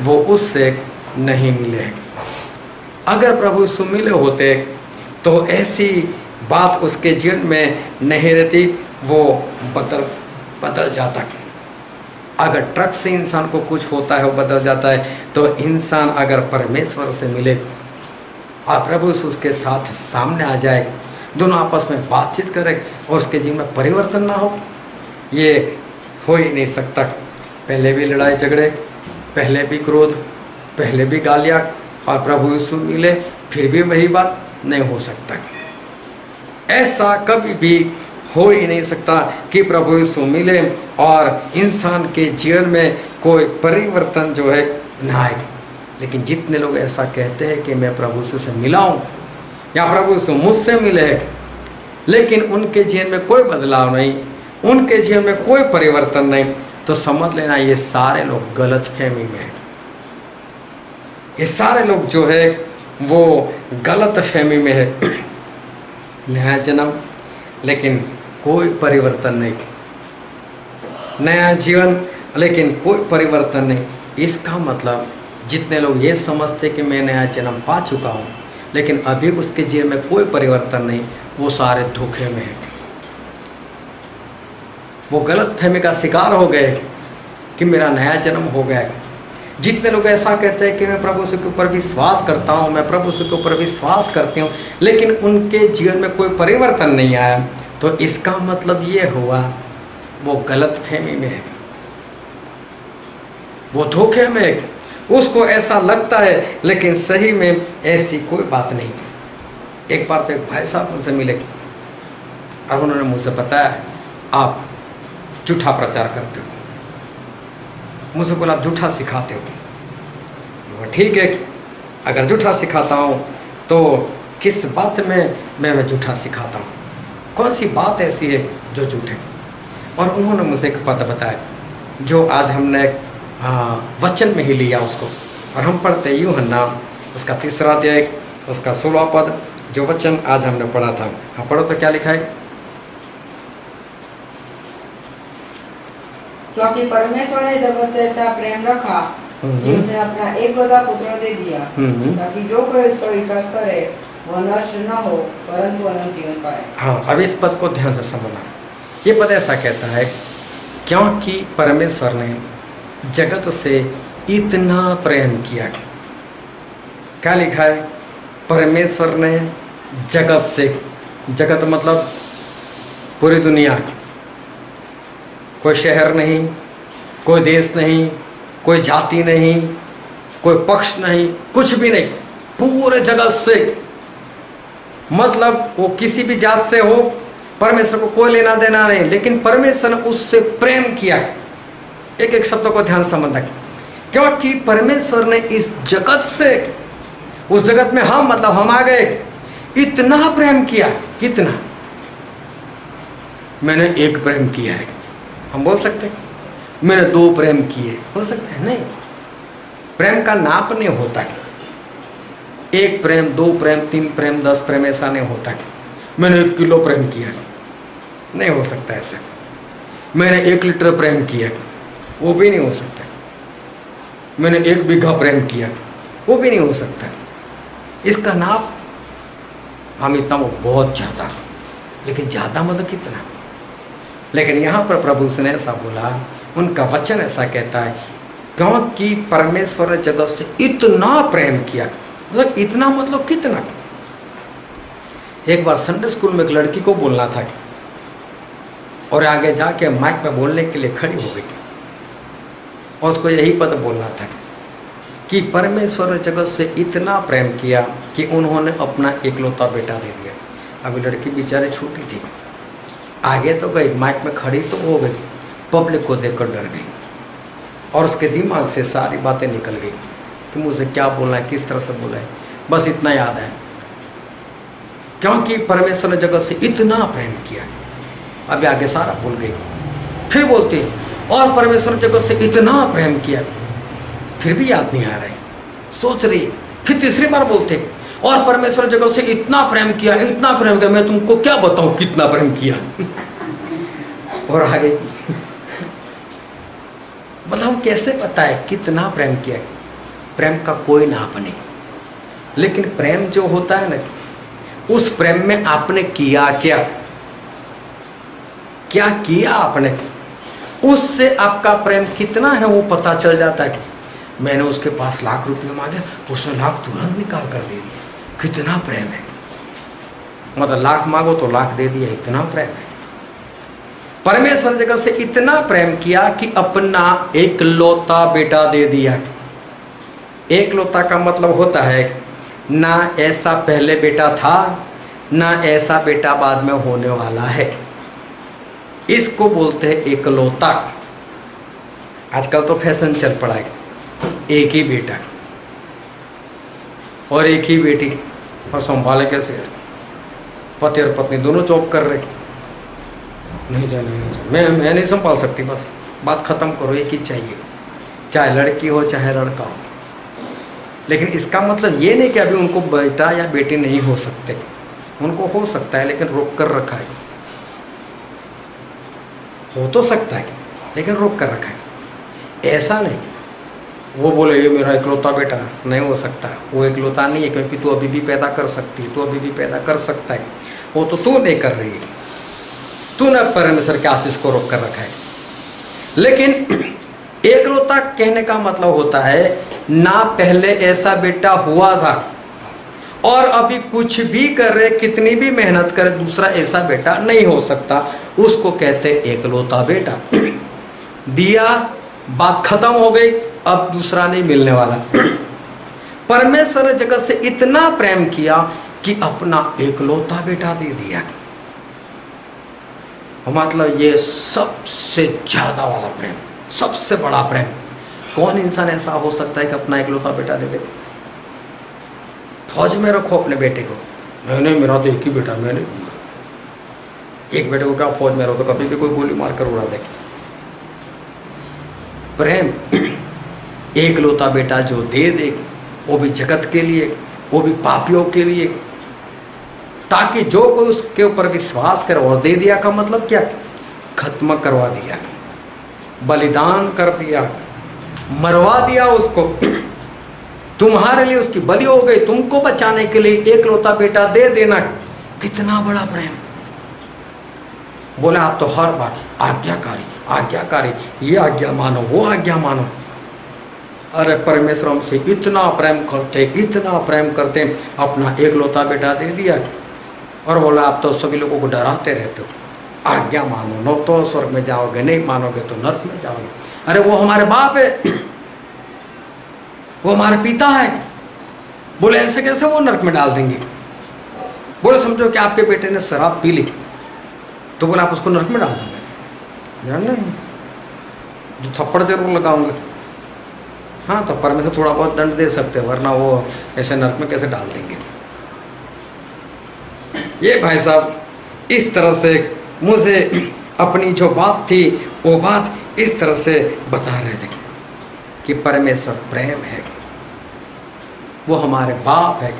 वो उससे नहीं मिले हैं। अगर प्रभु यीशु मिले होते तो ऐसी बात उसके जीवन में नहीं रहती, वो बदल जाता। अगर ट्रक से इंसान को कुछ होता है वो बदल जाता है, तो इंसान अगर परमेश्वर से मिले और प्रभु यीशु उसके साथ सामने आ जाए, दोनों आपस में बातचीत करें और उसके जीवन में परिवर्तन ना हो, ये हो ही नहीं सकता। पहले भी लड़ाई झगड़े, पहले भी क्रोध, पहले भी गालियाँ, और प्रभु यीशु मिले फिर भी वही बात, नहीं हो सकता। ऐसा कभी भी हो ही नहीं सकता कि प्रभु यीशु मिले और इंसान के जीवन में कोई परिवर्तन जो है ना आए। लेकिन जितने लोग ऐसा कहते हैं कि मैं प्रभु यीशु से मिला हूँ या प्रभु यीशु मुझसे मिले हैं, लेकिन उनके जीवन में कोई बदलाव नहीं, उनके जीवन में कोई परिवर्तन नहीं, तो समझ लेना ये सारे लोग गलत फहमी में हैं। ये सारे लोग जो है वो गलत फहमी में है। नया जन्म लेकिन कोई परिवर्तन नहीं, नया जीवन लेकिन कोई परिवर्तन नहीं। इसका मतलब जितने लोग ये समझते कि मैं नया जन्म पा चुका हूँ लेकिन अभी उसके जीवन में कोई परिवर्तन नहीं, वो सारे धोखे में हैं। वो गलत फहमी का शिकार हो गए कि मेरा नया जन्म हो गया। जितने लोग ऐसा कहते हैं कि मैं प्रभु यीशु के ऊपर विश्वास करता हूँ, मैं प्रभु यीशु के ऊपर विश्वास करती हूँ, लेकिन उनके जीवन में कोई परिवर्तन नहीं आया, तो इसका मतलब ये हुआ वो गलत फहमी में है, वो धोखे में है। उसको ऐसा लगता है लेकिन सही में ऐसी कोई बात नहीं। एक बार तो एक भाई साहब मुझसे मिले और उन्होंने मुझसे बताया आप झूठा प्रचार करते हो। मुझसे बोला आप झूठा सिखाते हो। ठीक है, अगर झूठा सिखाता हूँ तो किस बात में मैं झूठा सिखाता हूँ, कौन सी बात ऐसी है जो झूठ है। और उन्होंने मुझे एक पद बताया जो आज हमने वचन में ही लिया उसको, और हम पढ़ते यूहन्ना उसका 3 अध्याय उसका 16 पद, जो वचन आज हमने पढ़ा था। हाँ पढ़ो तो क्या लिखा है। क्योंकि परमेश्वर ने जगत से ऐसा प्रेम रखा कि उसने अपना एकलौता पुत्र दे दिया, ताकि जो कोई उस पर विश्वास करे वह नष्ट न हो परंतु अनंत जीवन पाए। हाँ, अब इस पद को ध्यान से समझना। ये पद ऐसा कहता है क्योंकि परमेश्वर ने जगत से इतना प्रेम किया। क्या लिखा है? परमेश्वर ने जगत से, जगत मतलब पूरी दुनिया, कोई शहर नहीं, कोई देश नहीं, कोई जाति नहीं, कोई पक्ष नहीं, कुछ भी नहीं, पूरे जगत से, मतलब वो किसी भी जात से हो, परमेश्वर को कोई लेना देना नहीं, लेकिन परमेश्वर ने उससे प्रेम किया। एक एक शब्दों को ध्यान समझना, क्योंकि परमेश्वर ने इस जगत से, उस जगत में हम मतलब हम आ गए, इतना प्रेम किया। कितना? मैंने एक प्रेम किया है, हम बोल सकते हैं। मैंने 2 प्रेम किए, हो सकता है? नहीं, प्रेम का नाप नहीं होता है। 1 प्रेम, 2 प्रेम, 3 प्रेम, 10 प्रेम, ऐसा नहीं होता है। मैंने 1 किलो प्रेम किया, नहीं हो सकता ऐसा। मैंने 1 लीटर प्रेम किया, वो भी नहीं हो सकता। मैंने 1 बीघा प्रेम किया, वो भी नहीं हो सकता। इसका नाप हम इतना, वो बहुत ज़्यादा, लेकिन ज़्यादा मतलब कितना? लेकिन यहाँ पर प्रभु ने ऐसा बोला, उनका वचन ऐसा कहता है क्योंकि परमेश्वर ने जगत से इतना प्रेम किया। मतलब इतना मतलब कितना? एक बार संडे स्कूल में एक लड़की को बोलना था और आगे जाके माइक पे बोलने के लिए खड़ी हो गई और उसको यही पद बोलना था कि परमेश्वर ने जगत से इतना प्रेम किया कि उन्होंने अपना एकलौता बेटा दे दिया। अभी लड़की बेचारी छोटी थी, आगे तो गई, माइक में खड़ी तो हो गई, पब्लिक को देखकर डर गई और उसके दिमाग से सारी बातें निकल गई कि मुझे क्या बोलना है, किस तरह से बोलना है। बस इतना याद है, क्योंकि परमेश्वर ने जगत से इतना प्रेम किया। अभी आगे सारा भूल गई, फिर बोलते हैं और परमेश्वर ने जगत से इतना प्रेम किया, फिर भी याद नहीं आ रहा है, सोच रही। फिर तीसरी बार बोलते हैं और परमेश्वर जगत से इतना प्रेम किया, इतना प्रेम किया, मैं तुमको क्या बताऊं कितना प्रेम किया। और आगे मतलब कैसे पता है कितना प्रेम किया? प्रेम का कोई नाप नहीं, लेकिन प्रेम जो होता है ना, उस प्रेम में आपने किया क्या, क्या किया आपने, उससे आपका प्रेम कितना है वो पता चल जाता है। मैंने उसके पास लाख रुपये मांगे तो उसने लाख तुरंत निकाल कर दे दिया, कितना प्रेम है। मतलब लाख मांगो तो लाख दे दिया, इतना प्रेम है। परमेश्वर जगत से इतना प्रेम किया कि अपना एकलौता बेटा दे दिया। एकलौता का मतलब होता है ना ऐसा पहले बेटा था, ना ऐसा बेटा बाद में होने वाला है, इसको बोलते हैं एकलौता। आजकल तो फैशन चल पड़ा है, एक ही बेटा और एक ही बेटी, और संभाले कैसे? पति और पत्नी दोनों जॉब कर रहे, नहीं जाने मैं नहीं संभाल सकती, बस बात खत्म करो, एक ही चाहिए, चाहे लड़की हो चाहे लड़का हो। लेकिन इसका मतलब ये नहीं कि अभी उनको बेटा या बेटी नहीं हो सकते, उनको हो सकता है, लेकिन रोक कर रखा है। हो तो सकता है लेकिन रोक कर रखा है। ऐसा नहीं वो बोले ये मेरा इकलौता बेटा, नहीं हो सकता। वो इकलौता नहीं है, क्योंकि तू अभी भी पैदा कर सकती है, तू अभी भी पैदा कर सकता है, वो तो तू नहीं कर रही है, तूने परमेश्वर के आशीष को रोक कर रखा है। लेकिन एकलौता कहने का मतलब होता है ना पहले ऐसा बेटा हुआ था और अभी कुछ भी करे, कितनी भी मेहनत करे, दूसरा ऐसा बेटा नहीं हो सकता, उसको कहते एकलौता बेटा। दिया, बात खत्म हो गई, अब दूसरा नहीं मिलने वाला। परमेश्वर ने जगत से इतना प्रेम किया कि अपना एकलौता बेटा दे दिया। मतलब ये सबसे ज्यादा वाला प्रेम, सबसे बड़ा प्रेम। कौन इंसान ऐसा हो सकता है कि अपना एकलौता बेटा दे दे? फौज में रखो अपने बेटे को, नहीं मेरा तो एक ही बेटा, मैं नहीं दूंगा। एक बेटे को क्या फौज में रखो, कभी भी कोई गोली मारकर उड़ा दे। प्रेम एकलौता बेटा जो दे दे, वो भी जगत के लिए, वो भी पापियों के लिए, ताकि जो कोई उसके ऊपर विश्वास करे। और दे दिया का मतलब क्या? खत्म करवा दिया, बलिदान कर दिया, मरवा दिया उसको, तुम्हारे लिए उसकी बलि हो गई, तुमको बचाने के लिए एकलौता बेटा दे देना। कितना बड़ा प्रेम। बोला आप तो हर बार आज्ञाकारी आज्ञाकारी, ये आज्ञा मानो, वो आज्ञा मानो। अरे परमेश्वर हमसे इतना प्रेम करते, इतना प्रेम करते, अपना एकलौता बेटा दे दिया। और बोला आप तो सभी लोगों को डराते रहते हो, आज्ञा मानो नो तो स्वर्ग में जाओगे, नहीं मानोगे तो नरक में जाओगे। अरे वो हमारे बाप है, वो हमारे पिता है। बोले ऐसे कैसे वो नरक में डाल देंगे? बोले समझो कि आपके बेटे ने शराब पी ली, तो बोले आप उसको नरक में डाल दोगे? यार नहीं, जो थप्पड़ जरूर लगाऊंगा। हाँ तो परमेश्वर थोड़ा बहुत दंड दे सकते हैं, वरना वो ऐसे नरक में कैसे डाल देंगे? ये भाई साहब इस तरह से मुझे अपनी जो बात थी वो बात इस तरह से बता रहे थे कि परमेश्वर प्रेम है, वो हमारे बाप है।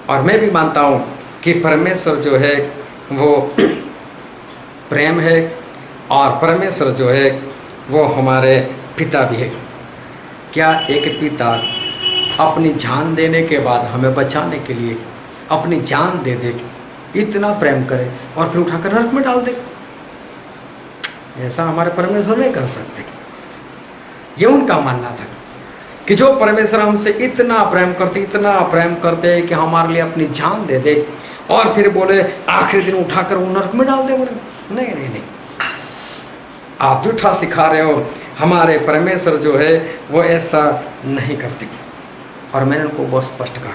और मैं भी मानता हूँ कि परमेश्वर जो है वो प्रेम है, और परमेश्वर जो है वो हमारे पिता भी है। क्या एक पिता अपनी जान देने के बाद हमें बचाने के लिए अपनी जान दे दे, इतना प्रेम करे और फिर उठाकर नरक में डाल दे? ऐसा हमारे परमेश्वर नहीं कर सकते। ये उनका मानना था कि जो परमेश्वर हमसे इतना प्रेम करते, इतना प्रेम करते कि हमारे लिए अपनी जान दे दे, और फिर बोले आखिरी दिन उठाकर वो नरक में डाल दे। बोले नहीं नहीं नहीं, आप झूठा सिखा रहे हो, हमारे परमेश्वर जो है वो ऐसा नहीं करते। और मैंने उनको बहुत स्पष्ट कहा,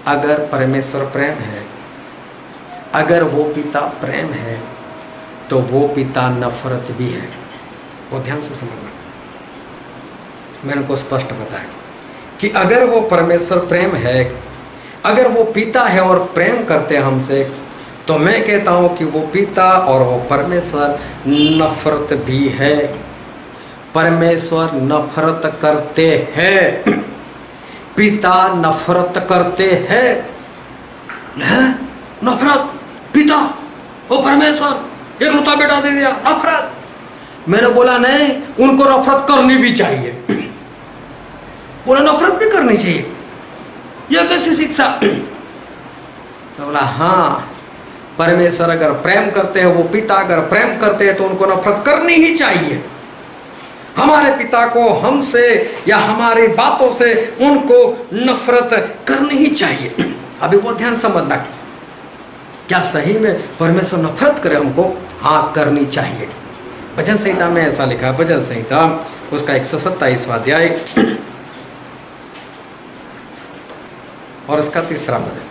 अगर परमेश्वर प्रेम है, अगर वो पिता प्रेम है, तो वो पिता नफरत भी है। वो ध्यान से समझना, मैंने उनको स्पष्ट बताया कि अगर वो परमेश्वर प्रेम है, अगर वो पिता है और प्रेम करते हैं हमसे, तो मैं कहता हूँ कि वो पिता और वो परमेश्वर नफरत भी है। परमेश्वर नफरत करते हैं, पिता नफरत करते हैं। नफरत, पिता वो परमेश्वर एकलौता बेटा दे दिया, नफरत। मैंने बोला नहीं, उनको नफरत करनी भी चाहिए। बोला नफरत भी करनी चाहिए, यह कैसी शिक्षा? मैं बोला हाँ, परमेश्वर अगर प्रेम करते हैं, वो पिता अगर प्रेम करते हैं, तो उनको नफरत करनी ही चाहिए। हमारे पिता को हमसे या हमारी बातों से उनको नफरत करनी ही चाहिए। अभी बहुत ध्यान समझना, क्या सही में परमेश्वर नफरत करे हमको? हाँ, करनी चाहिए। भजन संहिता में ऐसा लिखा है, भजन संहिता उसका 127वां अध्याय और इसका 3रा पद।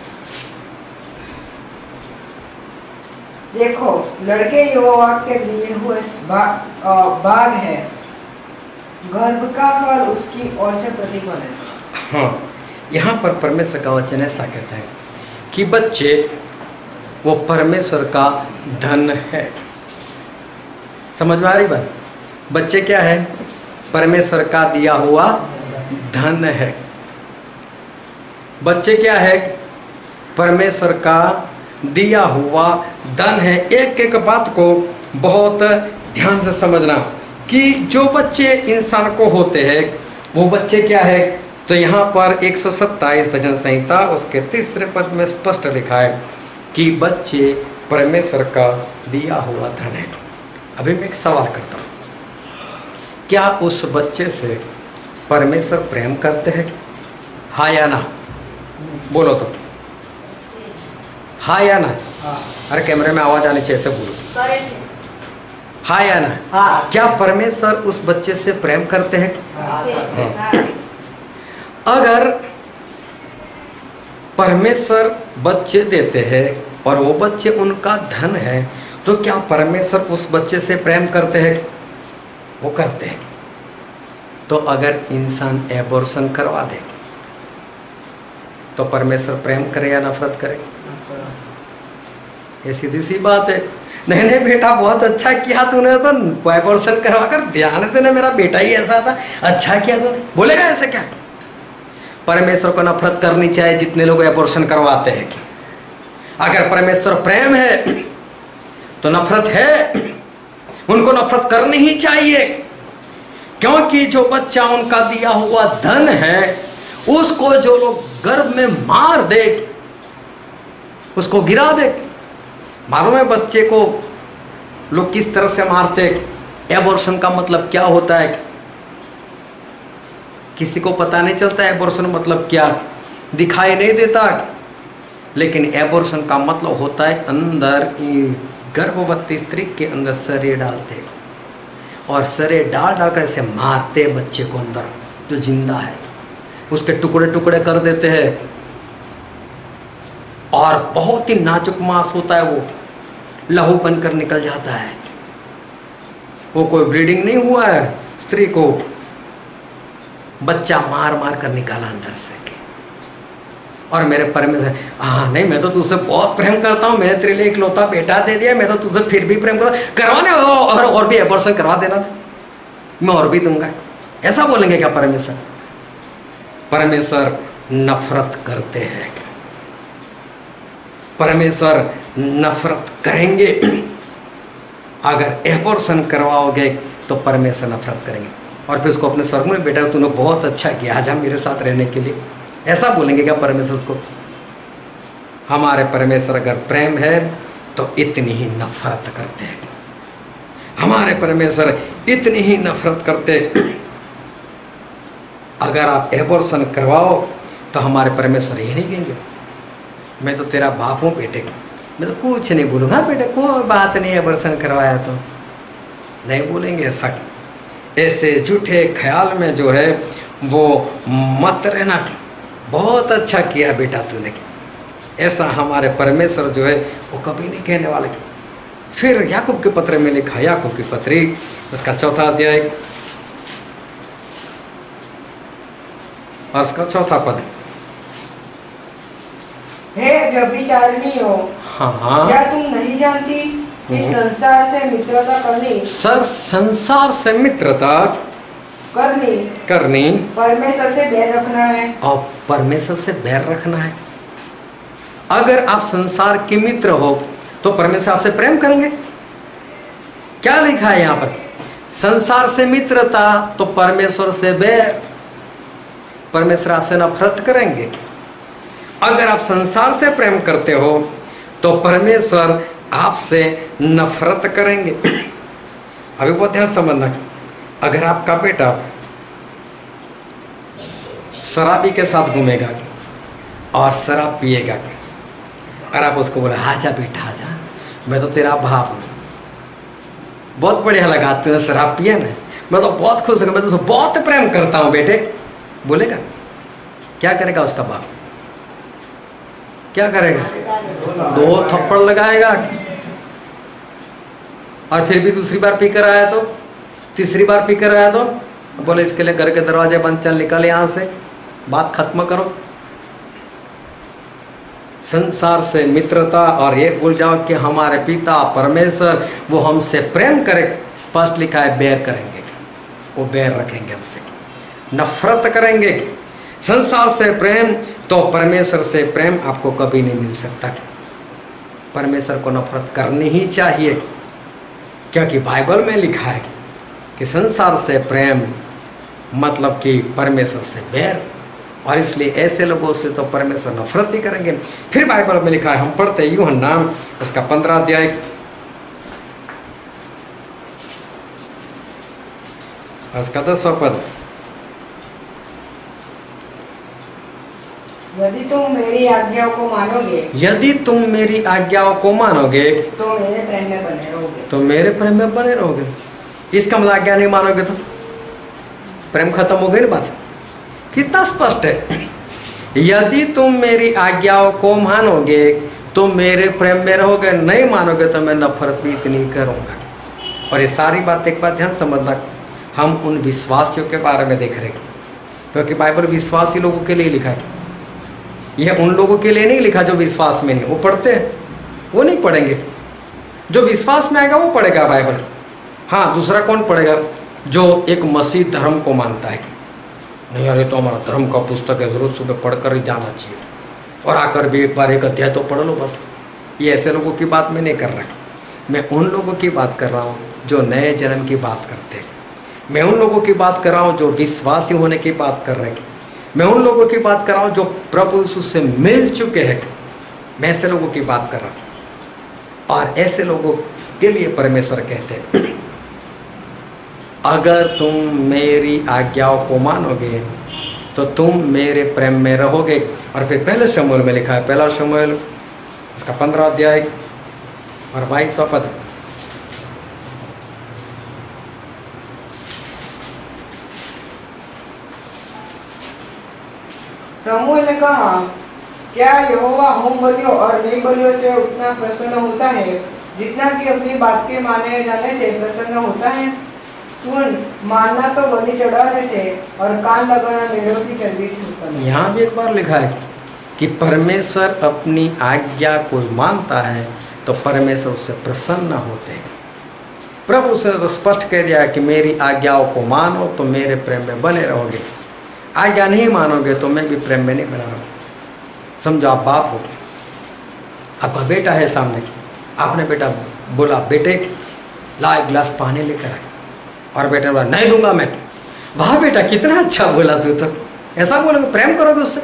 देखो, लड़के यहोवा के दिए हुए बाग है, गर्भ का फल उसकी ओर से प्रतिफल है। हाँ, यहाँ पर परमेश्वर का वचन ऐसा कहता है कि बच्चे वो परमेश्वर का धन है। समझ में आ रही बात? बच्चे क्या है? परमेश्वर का दिया हुआ धन है। बच्चे क्या है? परमेश्वर का दिया हुआ धन है। एक एक बात को बहुत ध्यान से समझना कि जो बच्चे इंसान को होते हैं वो बच्चे क्या है। तो यहाँ पर 127 भजन संहिता उसके 3रे पद में स्पष्ट लिखा है कि बच्चे परमेश्वर का दिया हुआ धन है। अभी मैं एक सवाल करता हूँ, क्या उस बच्चे से परमेश्वर प्रेम करते हैं? हाँ या ना? बोलो तो, हाँ या ना? अरे कैमरे में आवाज आनी चाहिए, ऐसे बोलो, हाँ या ना? हाँ। क्या परमेश्वर उस बच्चे से प्रेम करते हैं? हाँ। अगर परमेश्वर बच्चे देते हैं और वो बच्चे उनका धन है, तो क्या परमेश्वर उस बच्चे से प्रेम करते हैं? वो करते हैं। तो अगर इंसान एबॉर्शन करवा दे तो परमेश्वर प्रेम करे या नफरत करे? ये सीधी सी बात है। नहीं नहीं बेटा, बहुत अच्छा किया तूने, तो एबॉर्शन करवा कर ध्यान देने, मेरा बेटा ही ऐसा था, अच्छा किया तूने। बोलेगा ऐसे क्या? परमेश्वर को नफरत करनी चाहिए जितने लोग एबॉर्शन करवाते हैं। अगर परमेश्वर प्रेम है तो नफरत है, उनको नफरत करनी ही चाहिए, क्योंकि जो बच्चा उनका दिया हुआ धन है उसको जो लोग गर्भ में मार दे, उसको गिरा दे। मालूम है बच्चे को लोग किस तरह से मारते? एबॉर्शन का मतलब क्या होता है? किसी को पता नहीं चलता एबॉर्शन मतलब क्या, दिखाई नहीं देता। लेकिन एबॉर्शन का मतलब होता है अंदर गर्भवती स्त्री के अंदर शरीर डालते और शरीर डाल कर ऐसे मारते बच्चे को, अंदर जो जिंदा है उसके टुकड़े टुकड़े कर देते हैं। और बहुत ही नाजुक मांस होता है, वो लहू बनकर निकल जाता है। वो कोई ब्लीडिंग नहीं हुआ है, स्त्री को बच्चा मार मार कर निकाला अंदर से। और मेरे परमेश्वर, हाँ नहीं, मैं तो तुझसे बहुत प्रेम करता हूँ, मैंने तेरे लिए इकलौता बेटा दे दिया, मैं तो तुझसे फिर भी प्रेम करता, करवाने और भी एबॉर्शन करवा देना, मैं और भी दूंगा। ऐसा बोलेंगे क्या परमेश्वर? परमेश्वर नफरत करते हैं, परमेश्वर नफरत करेंगे। अगर एबॉर्शन करवाओगे तो परमेश्वर नफरत करेंगे और फिर उसको अपने स्वर्ग में, बेटा तूने बहुत अच्छा किया आज हम मेरे साथ रहने के लिए, ऐसा बोलेंगे क्या परमेश्वर को? हमारे परमेश्वर अगर प्रेम है तो इतनी ही नफरत करते हैं। हमारे परमेश्वर इतनी ही नफरत करते। अगर आप एबॉर्शन करवाओ तो हमारे परमेश्वर ये नहीं कहेंगे मैं तो तेरा बाप हूँ बेटे, मैं तो कुछ नहीं बोलूँगा बेटे, कोई बात नहीं, एबॉर्शन करवाया तो नहीं बोलेंगे ऐसा। ऐसे झूठे ख्याल में जो है वो मत रहना, बहुत अच्छा किया बेटा तूने, ऐसा हमारे परमेश्वर जो है वो कभी नहीं कहने वाले। फिर याकूब के पत्र में लिखा, याकूब की पत्री उसका 4था अध्याय और उसका 4था पद, व्यभिचारिणी हो। हाँ, क्या तुम नहीं जानती कि संसार से मित्रता संसार से मित्रता करनी परमेश्वर से बैर रखना है। और परमेश्वर से बैर रखना है। अगर आप संसार के मित्र हो तो परमेश्वर आपसे प्रेम करेंगे? क्या लिखा है यहाँ पर? संसार से मित्रता तो परमेश्वर से बैर, परमेश्वर आपसे नफरत करेंगे। अगर आप संसार से प्रेम करते हो तो परमेश्वर आपसे नफरत करेंगे। अभी बहुत ध्यान समझना, अगर आपका बेटा शराबी के साथ घूमेगा और शराब पिएगा और आप उसको बोले आजा बेटा आजा, मैं तो तेरा बाप हूँ, बहुत बढ़िया लगा तूने शराब पिया ना, मैं तो बहुत खुश हूँ, मैं तो बहुत प्रेम करता हूँ बेटे, बोलेगा? क्या करेगा उसका बाप? क्या करेगा? 2 थप्पड़ लगाएगा। और फिर भी दूसरी बार पी कर आया तो, तीसरी बार पी कर आया तो बोले इसके लिए घर के दरवाजे बंद, चल निकल यहाँ से, बात खत्म करो। संसार से मित्रता और ये भूल जाओ कि हमारे पिता परमेश्वर वो हमसे प्रेम करे, स्पष्ट लिखा है बैर करेंगे, वो बैर रखेंगे, हमसे नफरत करेंगे। संसार से प्रेम तो परमेश्वर से प्रेम आपको कभी नहीं मिल सकता। परमेश्वर को नफरत करनी ही चाहिए, क्योंकि बाइबल में लिखा है कि संसार से प्रेम मतलब कि परमेश्वर से बैर, और इसलिए ऐसे लोगों से तो परमेश्वर नफरत ही करेंगे। फिर बाइबल में लिखा है, हम पढ़ते हैं यूहन्ना उसका 15 अध्याय उसका 10वां पद, यदि तुम मेरी आज्ञाओं को मानोगे, यदि तुम मेरी आज्ञाओं को मानोगे तो मेरे प्रेम में बने रहोगे, तो मेरे प्रेम में बने रहोगे। इसका मतलब आज्ञा नहीं मानोगे तो प्रेम खत्म हो गई ना बात। कितना स्पष्ट है, यदि तुम मेरी आज्ञाओं को मानोगे तो मेरे प्रेम में रहोगे, नहीं मानोगे तो मैं नफरत भी इतनी करूँगा। और ये सारी बात एक बात ध्यान समझना, हम उन विश्वासियों के बारे में देख रहे हैं, क्योंकि बाइबल विश्वासी लोगों के लिए लिखा है, यह उन लोगों के लिए नहीं लिखा जो विश्वास में नहीं। वो पढ़ते हैं, वो नहीं पढ़ेंगे, जो विश्वास में आएगा वो पढ़ेगा बाइबल। हाँ, दूसरा कौन पढ़ेगा? जो एक मसीह धर्म को मानता है, नहीं यार ये तो हमारा धर्म का पुस्तक है, जरूर सुबह पढ़कर ही जाना चाहिए, और आकर भी एक बार एक अध्याय तो पढ़ लो बस। ये ऐसे लोगों की बात मैं नहीं कर रहा, मैं उन लोगों की बात कर रहा हूँ जो नए जन्म की बात करते हैं। मैं उन लोगों की बात कर रहा हूँ जो विश्वासी होने की बात कर रहे हैं। मैं उन लोगों की बात कर रहा हूँ जो प्रभु यीशु से मिल चुके हैं। मैं ऐसे लोगों की बात कर रहा हूँ, और ऐसे लोगों के लिए परमेश्वर कहते हैं, अगर तुम मेरी आज्ञाओं को मानोगे तो तुम मेरे प्रेम में रहोगे। और फिर पहले शमूएल में लिखा है, पहला शमूएल इसका 15 अध्याय और 22वां पद, शमूएल ने कहा, क्या यहोवा होम बलियों और मेल बलियों से उतना प्रसन्न होता है जितना कि अपनी बात के माने जाने से प्रसन्न होता है? सुन, मानना तो बलि चढ़ाने से और कान लगाना मेढ़ों की चर्बी से उत्तम है। यहाँ भी एक बार लिखा है कि परमेश्वर अपनी आज्ञा को मानता है तो परमेश्वर उससे प्रसन्न होते हैं। प्रभु उसने तो स्पष्ट कह दिया कि मेरी आज्ञाओं को मानो तो मेरे प्रेम में बने रहोगे, आज्ञा नहीं मानोगे तो मैं भी प्रेम में नहीं बना रहूँगा। समझो आप बाप हो, आपका बेटा है सामने, आपने बेटा बोला बेटे ला एक गिलास पानी लेकर आए, और बेटे ने बोला नहीं दूंगा मैं। वाह बेटा कितना अच्छा बोला तू, तो ऐसा बोलोगे? प्रेम करोगे उससे?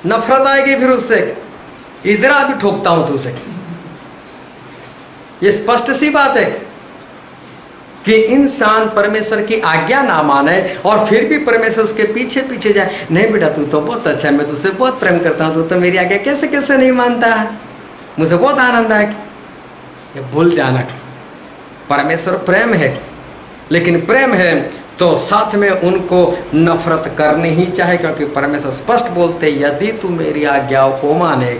नफरत आएगी फिर उससे, इधर भी ठोकता हूं तुझसे। ये स्पष्ट सी बात है कि इंसान परमेश्वर की आज्ञा ना माने और फिर भी परमेश्वर उसके पीछे पीछे जाए, नहीं बेटा तू तो बहुत अच्छा है, मैं तुझसे बहुत प्रेम करता हूँ, तू तो मेरी आज्ञा कैसे कैसे नहीं मानता है, मुझे बहुत आनंद है। ये भूल जाना, परमेश्वर प्रेम है, लेकिन प्रेम है तो साथ में उनको नफरत करनी ही चाहिए, क्योंकि परमेश्वर स्पष्ट बोलते यदि तू मेरी आज्ञाओं को माने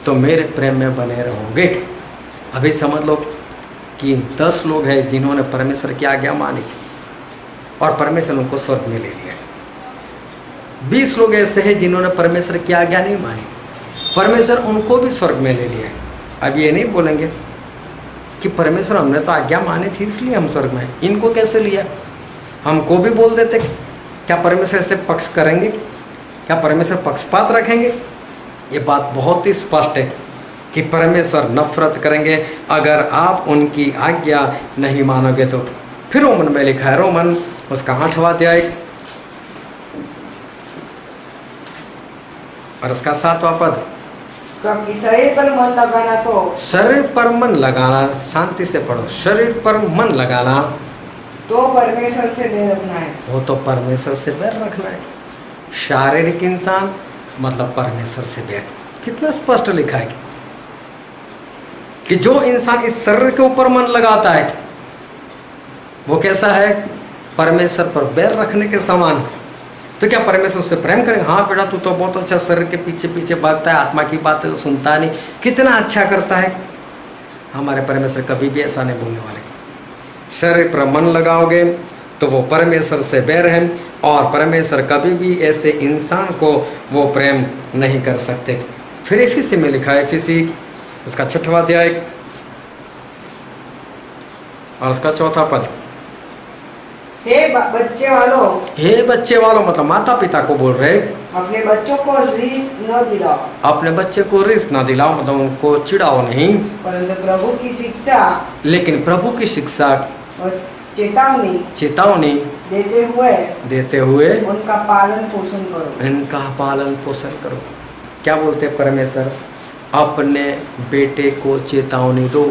तो मेरे प्रेम में बने रहोगे। अभी समझ लो कि 10 लोग हैं जिन्होंने परमेश्वर की आज्ञा मानी और परमेश्वर उनको स्वर्ग में ले लिया। 20 लोग ऐसे हैं जिन्होंने परमेश्वर की आज्ञा नहीं मानी परमेश्वर उनको भी स्वर्ग में ले लिया। अब ये नहीं बोलेंगे कि परमेश्वर हमने तो आज्ञा मानी थी इसलिए हम स्वर्ग में, इनको कैसे लिया? हमको भी बोल देते क्या परमेश्वर ऐसे पक्ष करेंगे? क्या परमेश्वर पक्षपात रखेंगे? ये बात बहुत ही स्पष्ट है कि परमेश्वर नफरत करेंगे अगर आप उनकी आज्ञा नहीं मानोगे तो। फिर रोमन में लिखा है, रोमन उसका 8वां अध्याय और उसका 7वां पद। क्योंकि शरीर पर मन लगाना तो शरीर पर मन लगाना, शांति से पढ़ो, शरीर पर मन लगाना तो परमेश्वर से बैर रखना है। वो तो परमेश्वर से बैर रखना है। शारीरिक इंसान मतलब परमेश्वर से बैर। कितना स्पष्ट लिखा है कि जो इंसान इस शरीर के ऊपर मन लगाता है वो कैसा है? परमेश्वर पर बैर रखने के समान। तो क्या परमेश्वर से प्रेम करेंगे? हाँ बेटा तू तो बहुत अच्छा शरीर के पीछे पीछे भागता है, आत्मा की बातें तो सुनता नहीं, कितना अच्छा करता है। हमारे परमेश्वर कभी भी ऐसा नहीं बोलने वाले। शरीर पर मन लगाओगे तो वो परमेश्वर से बैर है और परमेश्वर कभी भी ऐसे इंसान को वो प्रेम नहीं कर सकते। फिर एफिसी में लिखा है, एफिसी उसका 6वां अध्याय और उसका 4वां पद। हे बच्चे वालों मतलब माता पिता को बोल रहे, अपने बच्चों को रीस न दिलाओ। अपने बच्चे को रिस ना दिलाओ मतलब उनको चिढ़ाओ नहीं, परंतु प्रभु की शिक्षा, लेकिन प्रभु की शिक्षा और चेतावनी देते हुए उनका पालन पोषण करो। क्या बोलते परमेश्वर? अपने बेटे को चेतावनी दो,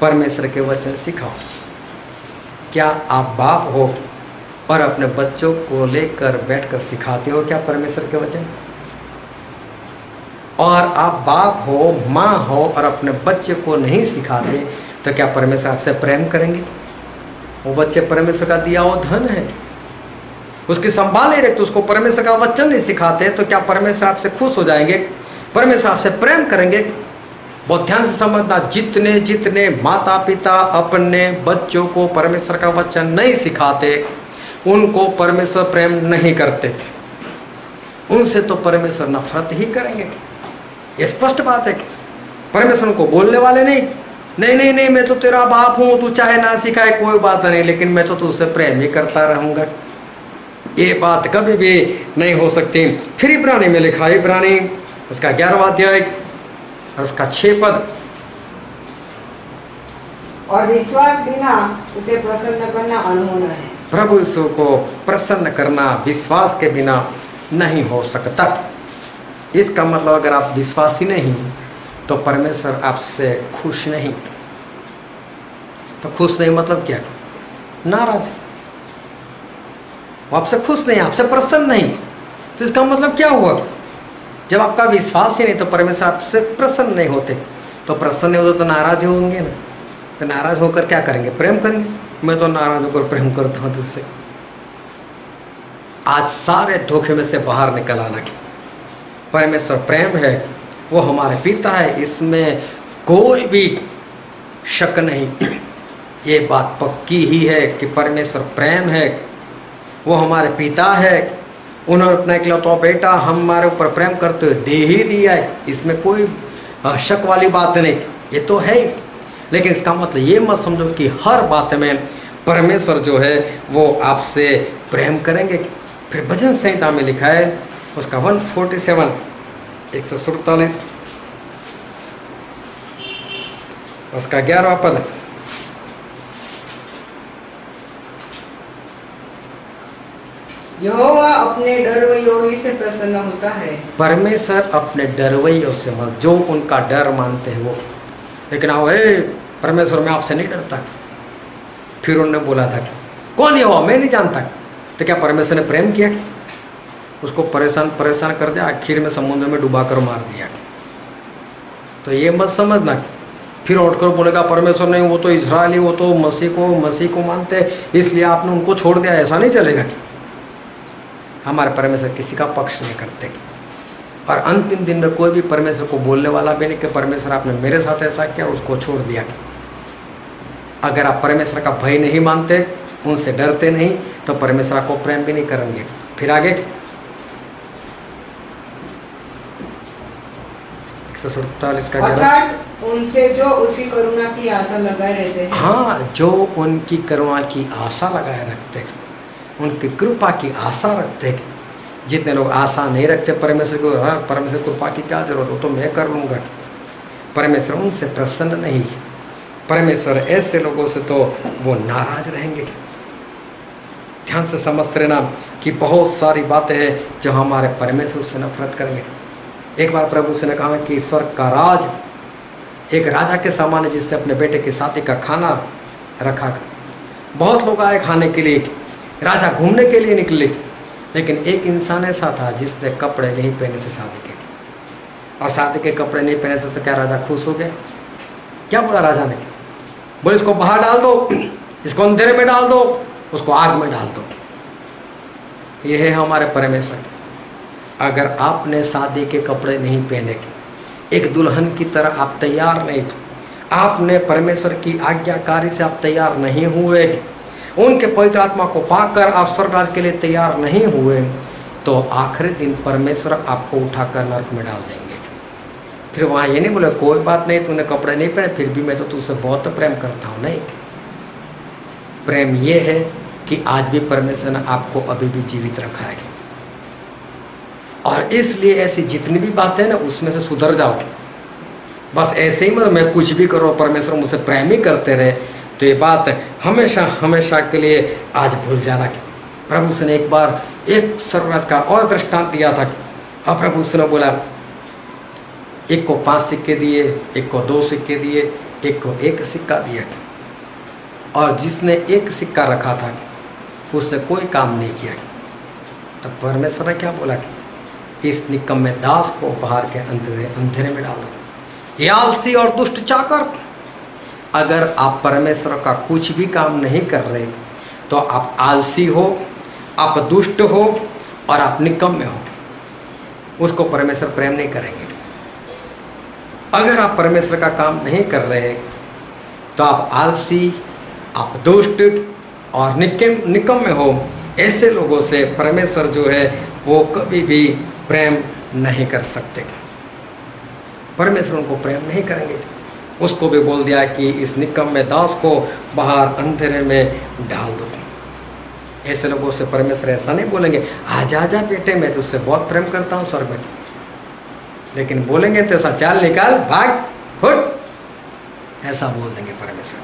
परमेश्वर के वचन सिखाओ। क्या आप बाप हो और अपने बच्चों को लेकर बैठकर सिखाते हो क्या परमेश्वर के वचन? और आप बाप हो, माँ हो और अपने बच्चे को नहीं सिखाते तो क्या परमेश्वर आपसे प्रेम करेंगे? वो बच्चे परमेश्वर का दिया हुआ धन है, उसकी संभाल नहीं रखते, उसको परमेश्वर का वचन नहीं सिखाते तो क्या परमेश्वर आपसे खुश हो जाएंगे? परमेश्वर आपसे प्रेम करेंगे? बहुत ध्यान से समझना, जितने जितने माता पिता अपने बच्चों को परमेश्वर का वचन नहीं सिखाते उनको परमेश्वर प्रेम नहीं करते, उनसे तो परमेश्वर नफरत ही करेंगे। ये स्पष्ट बात है। परमेश्वर को बोलने वाले नहीं, मैं तो तेरा बाप हूँ, तू चाहे ना सिखाए कोई बात नहीं, लेकिन मैं तो तुझसे प्रेम ही करता रहूँगा। ये बात कभी भी नहीं हो सकती। फिर इब्रानी में लिखा, इब्रानी उसका 11वां अध्याय और उसका 6 पद। और विश्वास बिना उसे प्रसन्न करना अनहोना है। प्रभु यीशु को प्रसन्न करना विश्वास के बिना नहीं हो सकता। इसका मतलब अगर आप विश्वासी नहीं तो परमेश्वर आपसे खुश नहीं। तो खुश नहीं मतलब क्या? नाराज। वो आपसे खुश नहीं, आपसे प्रसन्न नहीं। तो इसका मतलब क्या हुआ? जब आपका विश्वास ही नहीं तो परमेश्वर आपसे प्रसन्न नहीं होते। तो प्रसन्न नहीं होते तो नाराज होंगे ना। तो नाराज होकर क्या करेंगे? प्रेम करेंगे। मैं तो नाराज होकर प्रेम करता हूँ तुझसे। आज सारे धोखे में से बाहर निकल आना। परमेश्वर प्रेम है, वो हमारे पिता है, इसमें कोई भी शक नहीं। ये बात पक्की ही है कि परमेश्वर प्रेम है, वो हमारे पिता है, उन्होंने अपना इकलौता बेटा हमारे ऊपर प्रेम करते हुए दे ही दिया है। इसमें कोई शक वाली बात नहीं, ये तो है ही। लेकिन इसका मतलब ये मत समझो कि हर बात में परमेश्वर जो है वो आपसे प्रेम करेंगे। फिर भजन संहिता में लिखा है उसका 147 147 उसका 11वां पद। यहोवा अपने डरवैयों ही से प्रसन्न होता है। परमेश्वर अपने डरवैयों से मत, जो उनका डर मानते हैं वो। लेकिन आओ परमेश्वर मैं आपसे नहीं डरता। फिर उन्होंने बोला था कौन यहोवा? मैं नहीं जानता। तो क्या परमेश्वर ने प्रेम किया? उसको परेशान कर दिया, आखिर में समुद्र में डुबा कर मार दिया। तो ये मत समझना फिर उठकर बोलेगा परमेश्वर नहीं, वो तो इजरायली, वो तो मसीह को मानते इसलिए आपने उनको छोड़ दिया। ऐसा नहीं चलेगा। हमारे परमेश्वर किसी का पक्ष नहीं करते। और अंतिम दिन में कोई भी परमेश्वर को बोलने वाला भी नहीं कि परमेश्वर आपने मेरे साथ ऐसा किया, उसको छोड़ दिया। अगर आप परमेश्वर का भय नहीं मानते, उनसे डरते नहीं, तो परमेश्वर आपको प्रेम भी नहीं करेंगे। फिर आगे 147 का अर्थात उनसे जो उसकी करुणा की आशा लगाए रहते हैं। हाँ, जो उनकी करुणा की आशा लगाए रखते, उनकी कृपा की आशा रखते। जितने लोग आशा नहीं रखते परमेश्वर को, हाँ परमेश्वर कृपा की क्या जरूरत हो, तो मैं कर लूँगा, परमेश्वर उनसे प्रसन्न नहीं। परमेश्वर ऐसे लोगों से तो वो नाराज रहेंगे। ध्यान से समझते रहना कि बहुत सारी बातें हैं जो हमारे परमेश्वर से नफरत करेंगे। एक बार प्रभु से ने कहा कि स्वर्ग का राज एक राजा के समान है जिससे अपने बेटे की शादी का खाना रखा। बहुत लोग आए खाने के लिए, राजा घूमने के लिए निकले, लेकिन एक इंसान ऐसा था जिसने कपड़े नहीं पहने थे शादी के, और शादी के कपड़े नहीं पहने थे तो क्या राजा खुश हो गया? क्या बोला राजा ने? बोले इसको बाहर डाल दो, इसको अंधेरे में डाल दो, उसको आग में डाल दो। यह है हमारे परमेश्वर। अगर आपने शादी के कपड़े नहीं पहने, एक दुल्हन की तरह आप तैयार नहीं, आपने परमेश्वर की आज्ञाकारी से आप तैयार नहीं हुए, उनके पवित्र आत्मा को पाकर आप स्वर्गराज के लिए तैयार नहीं हुए, तो आखिरी दिन परमेश्वर आपको उठाकर नरक में डाल देंगे। फिर वहाँ ये नहीं बोले कोई बात नहीं, तूने कपड़े नहीं पहने फिर भी मैं तो तुझसे बहुत प्रेम करता हूँ। नहीं, प्रेम ये है कि आज भी परमेश्वर ने आपको अभी भी जीवित रखा है, और इसलिए ऐसी जितनी भी बातें हैं ना उसमें से सुधर जाओ। बस ऐसे ही मतलब मैं कुछ भी करो परमेश्वर मुझसे प्रेम ही करते रहे, तो ये बात हमेशा हमेशा के लिए आज भूल जाना। प्रभु से ने एक बार एक स्वर्गराज का और दृष्टांत दिया था, और प्रभु से ने बोला एक को 5 सिक्के दिए, एक को 2 सिक्के दिए, एक को 1 सिक्का दिया, और जिसने 1 सिक्का रखा था उसने कोई काम नहीं किया। तब परमेश्वर ने क्या बोला? इस निकम्मे दास को बाहर के अंधेरे में डाल दो। ये आलसी और दुष्ट चाकर। अगर आप परमेश्वर का कुछ भी काम नहीं कर रहे तो आप आलसी हो, आप दुष्ट हो और आप निकम्मे हो। उसको परमेश्वर प्रेम नहीं करेंगे। अगर आप परमेश्वर का काम नहीं कर रहे तो आप आलसी, आप दुष्ट और निकम्मे हो। ऐसे लोगों से परमेश्वर जो है वो कभी भी प्रेम नहीं कर सकते। परमेश्वर उनको प्रेम नहीं करेंगे। उसको भी बोल दिया कि इस निकम्मे दास को बाहर अंधेरे में डाल दो। ऐसे लोगों से परमेश्वर ऐसा नहीं बोलेंगे आजा आजा बेटे मैं तुझसे बहुत प्रेम करता हूँ स्वर्ग में, लेकिन बोलेंगे तो ऐसा चाल निकाल, भाग, फुट, ऐसा बोल देंगे परमेश्वर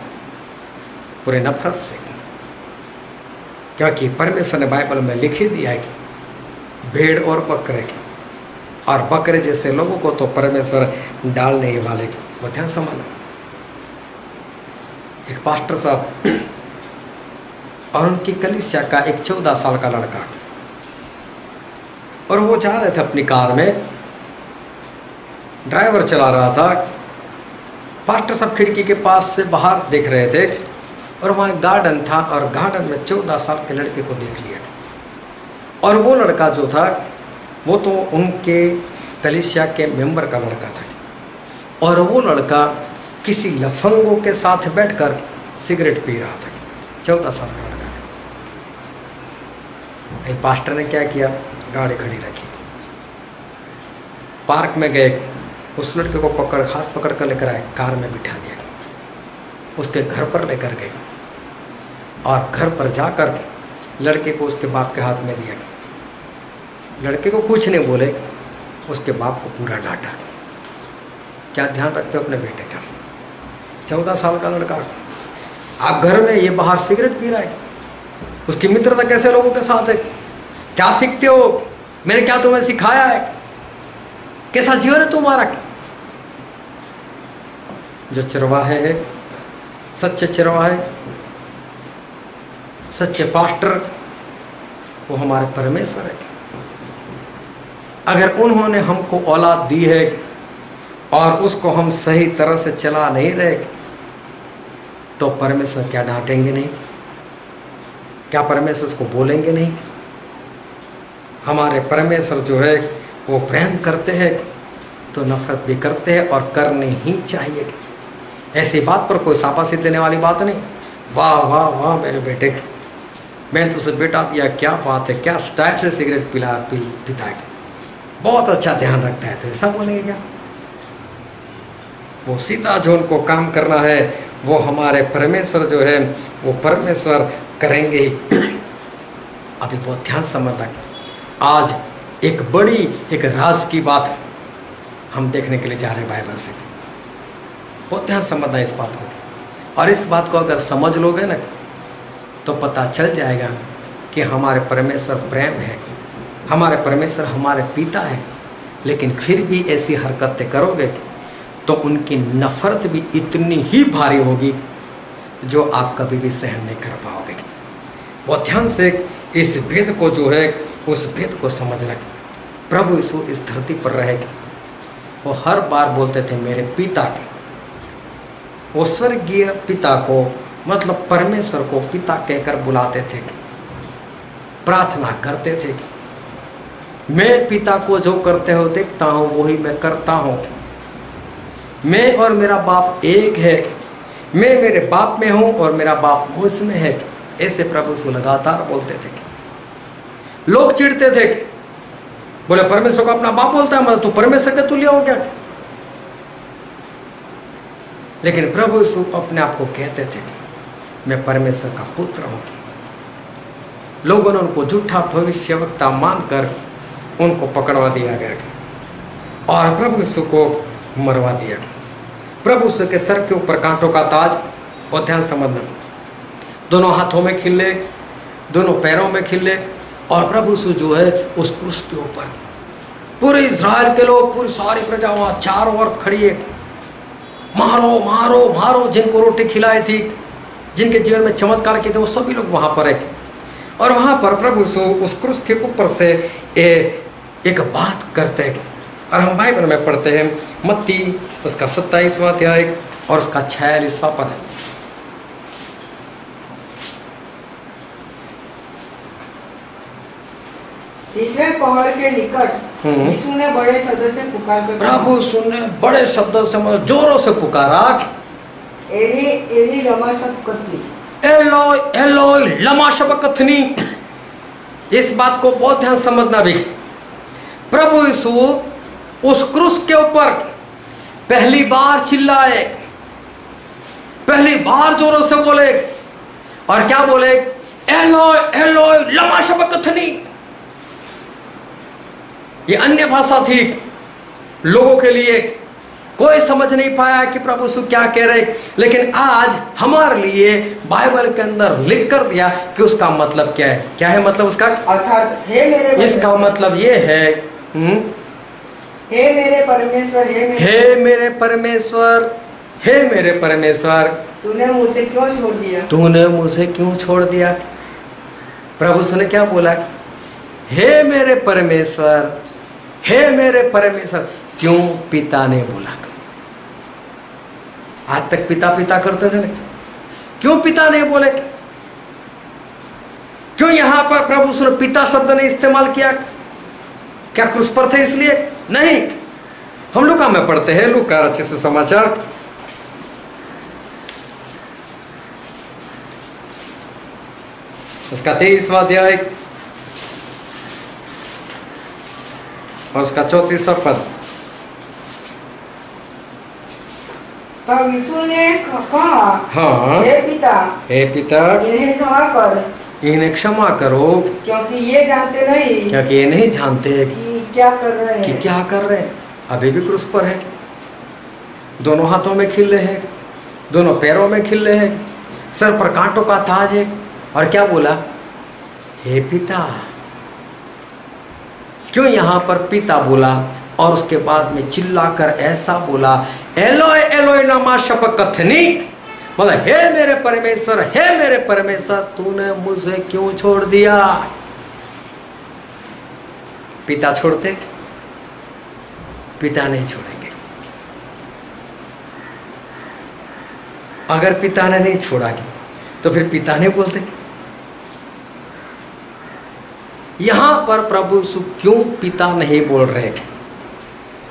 पूरे नफरत से। क्योंकि परमेश्वर ने बाइबल में लिख ही दिया है कि भेड़ और बकरे जैसे लोगों को तो परमेश्वर डालने ही वाले। वो ध्यान संभालो। एक पास्टर साहब और उनकी कलीसिया का एक 14 साल का लड़का, और वो जा रहे थे अपनी कार में, ड्राइवर चला रहा था। पास्टर साहब खिड़की के पास से बाहर देख रहे थे, और वहाँ गार्डन था, और गार्डन में 14 साल के लड़के को देख लिया। और वो लड़का जो था वो तो उनके कलीसिया के मेंबर का लड़का था, और वो लड़का किसी लफंगों के साथ बैठकर सिगरेट पी रहा था। 14 साल का लड़का। एक पास्टर ने क्या किया, गाड़ी खड़ी रखी, पार्क में गए, उस लड़के को हाथ पकड़ कर लेकर आए, कार में बिठा दिया, उसके घर पर लेकर गए, और घर पर जाकर लड़के को उसके बाप के हाथ में दिया। लड़के को कुछ नहीं बोले, उसके बाप को पूरा डांटा। क्या ध्यान रखते हो अपने बेटे का? 14 साल का लड़का, आप घर में, ये बाहर सिगरेट पी रहा है, उसकी मित्रता कैसे लोगों के साथ है? क्या सीखते हो? मैंने क्या तुम्हें सिखाया है? कैसा जीवन है तुम्हारा? जो चरवाहे है, सच्चे चरवाहे, सच्चे पास्टर, वो हमारे परमेश्वर है। अगर उन्होंने हमको औलाद दी है और उसको हम सही तरह से चला नहीं रहे, तो परमेश्वर क्या डांटेंगे नहीं? क्या परमेश्वर उसको बोलेंगे नहीं? हमारे परमेश्वर जो है वो प्रेम करते हैं तो नफरत भी करते हैं, और करनी ही चाहिए। ऐसी बात पर कोई शाबाशी देने वाली बात नहीं। वाह वाह वाह मेरे बेटे, मैं तुझे बेटा दिया, क्या बात है, क्या स्टाइल से सिगरेट पीता है, बहुत अच्छा ध्यान रखता है, तो ऐसा बोलेंगे क्या? वो सीधा जो उनको काम करना है वो हमारे परमेश्वर जो है वो परमेश्वर करेंगे ही। अभी बहुत ध्यान समझना, आज एक बड़ी एक राज की बात हम देखने के लिए जा रहे हैं बाइबल से। बहुत ध्यान समझना इस बात को, और इस बात को अगर समझ लोगे ना तो पता चल जाएगा कि हमारे परमेश्वर प्रेम है, हमारे परमेश्वर हमारे पिता है, लेकिन फिर भी ऐसी हरकतें करोगे तो उनकी नफरत भी इतनी ही भारी होगी जो आप कभी भी सहन नहीं कर पाओगे। बहुत ध्यान से इस भेद को जो है उस भेद को समझना। प्रभु यीशु इस धरती पर रहे, वो हर बार बोलते थे मेरे पिता। वो स्वर्गीय पिता को मतलब परमेश्वर को पिता कहकर बुलाते थे, प्रार्थना करते थे। मैं पिता को जो करते हो देखता हूँ वही मैं करता हूँ। मैं और मेरा बाप एक है, मैं मेरे बाप में हूँ और मेरा बाप मुझ में है। ऐसे प्रभु से लगातार बोलते थे। लोग चिढ़ते थे, बोले परमेश्वर को अपना बाप बोलता है, मतलब तू परमेश्वर के तुल्य हो गया। लेकिन प्रभु यीशु अपने आप को कहते थे मैं परमेश्वर का पुत्र हूँ। लोगों ने उनको झूठा भविष्यवक्ता मानकर उनको पकड़वा दिया गया और प्रभु यीशु को मरवा दिया। प्रभु यीशु के सर के ऊपर कांटों का ताज, और ध्यान समझना, दोनों हाथों में खिले, दोनों पैरों में खिले, और प्रभु यीशु जो है उस क्रूस के ऊपर पूरे इज़राइल के लोग, पूरी सारी प्रजा वहाँ चारों ओर खड़ी है। मारो मारो मारो, जिनको रोटी खिलाई थी, जिनके जीवन में चमत्कार किए थे, वो सभी लोग वहाँ पर है। और वहाँ पर प्रभु यीशु उस क्रूस के ऊपर से एक बात करते हैं, और हम बाइबल में पढ़ते हैं मत्ती उसका 27वां अध्याय और उसका 46वां पद। तीसरे पहाड़ के निकट यीशु ने बड़े शब्द से पुकार कर प्रभु यीशु ने बड़े शब्दों से मतलब जोरों से पुकारा, एली एली लमा शबक्तनी, एलोय एलोय लमा शबक्तनी। इस बात को बहुत ध्यान समझना भी। प्रभु यीशु उस क्रूस के ऊपर पहली बार चिल्लाए, पहली बार जोरों से बोले, और क्या बोले? एलोय एलोय लमा शबक्तनी। ये अन्य भाषा थी, लोगों के लिए कोई समझ नहीं पाया कि प्रभु यीशु क्या कह रहे, लेकिन आज हमारे लिए बाइबल के अंदर लिख कर दिया कि उसका मतलब क्या है। क्या है मतलब उसका? अर्थात हे मेरे, इसका मतलब ये है हे मेरे परमेश्वर, हे मेरे परमेश्वर, हे मेरे परमेश्वर, तूने मुझे क्यों छोड़ दिया? तूने मुझे क्यों छोड़ दिया? प्रभु यीशु ने क्या बोला? हे मेरे परमेश्वर, हे मेरे परमेश्वर। क्यों? पिता ने बोला। आज तक पिता पिता करते थे ना, क्यों पिता ने बोले? क्यों यहां पर प्रभु यीशु ने पिता शब्द ने इस्तेमाल किया? क्या क्रूस पर थे इसलिए? नहीं। हम लूका में पढ़ते हैं, लूका रचित सुसमाचार उसका 23वां अध्याय और उसका 34वां पद। तब यीशु ने कहा, हाँ, हे पिता, हे पिता, इन्हें क्षमा कर, इन्हें क्षमा करो, क्योंकि ये जानते नहीं, क्योंकि ये नहीं जानते कि क्या कर रहे हैं। कि क्या कर रहे हैं। अभी भी क्रूस पर है, दोनों हाथों में खिले हैं, दोनों पैरों में खिले हैं, सर पर कांटों का ताज है, और क्या बोला? हे पिता। क्यों यहाँ पर पिता बोला और उसके बाद में चिल्लाकर ऐसा बोला, एलोय एलोय लमा शबक्तनी, मतलब हे मेरे परमेश्वर, हे मेरे परमेश्वर, तूने मुझे क्यों छोड़ दिया? पिता छोड़ते? पिता नहीं छोड़ेंगे। अगर पिता ने नहीं छोड़ा तो फिर पिता नहीं बोलते। यहां पर प्रभु यीशु क्यों पिता नहीं बोल रहे?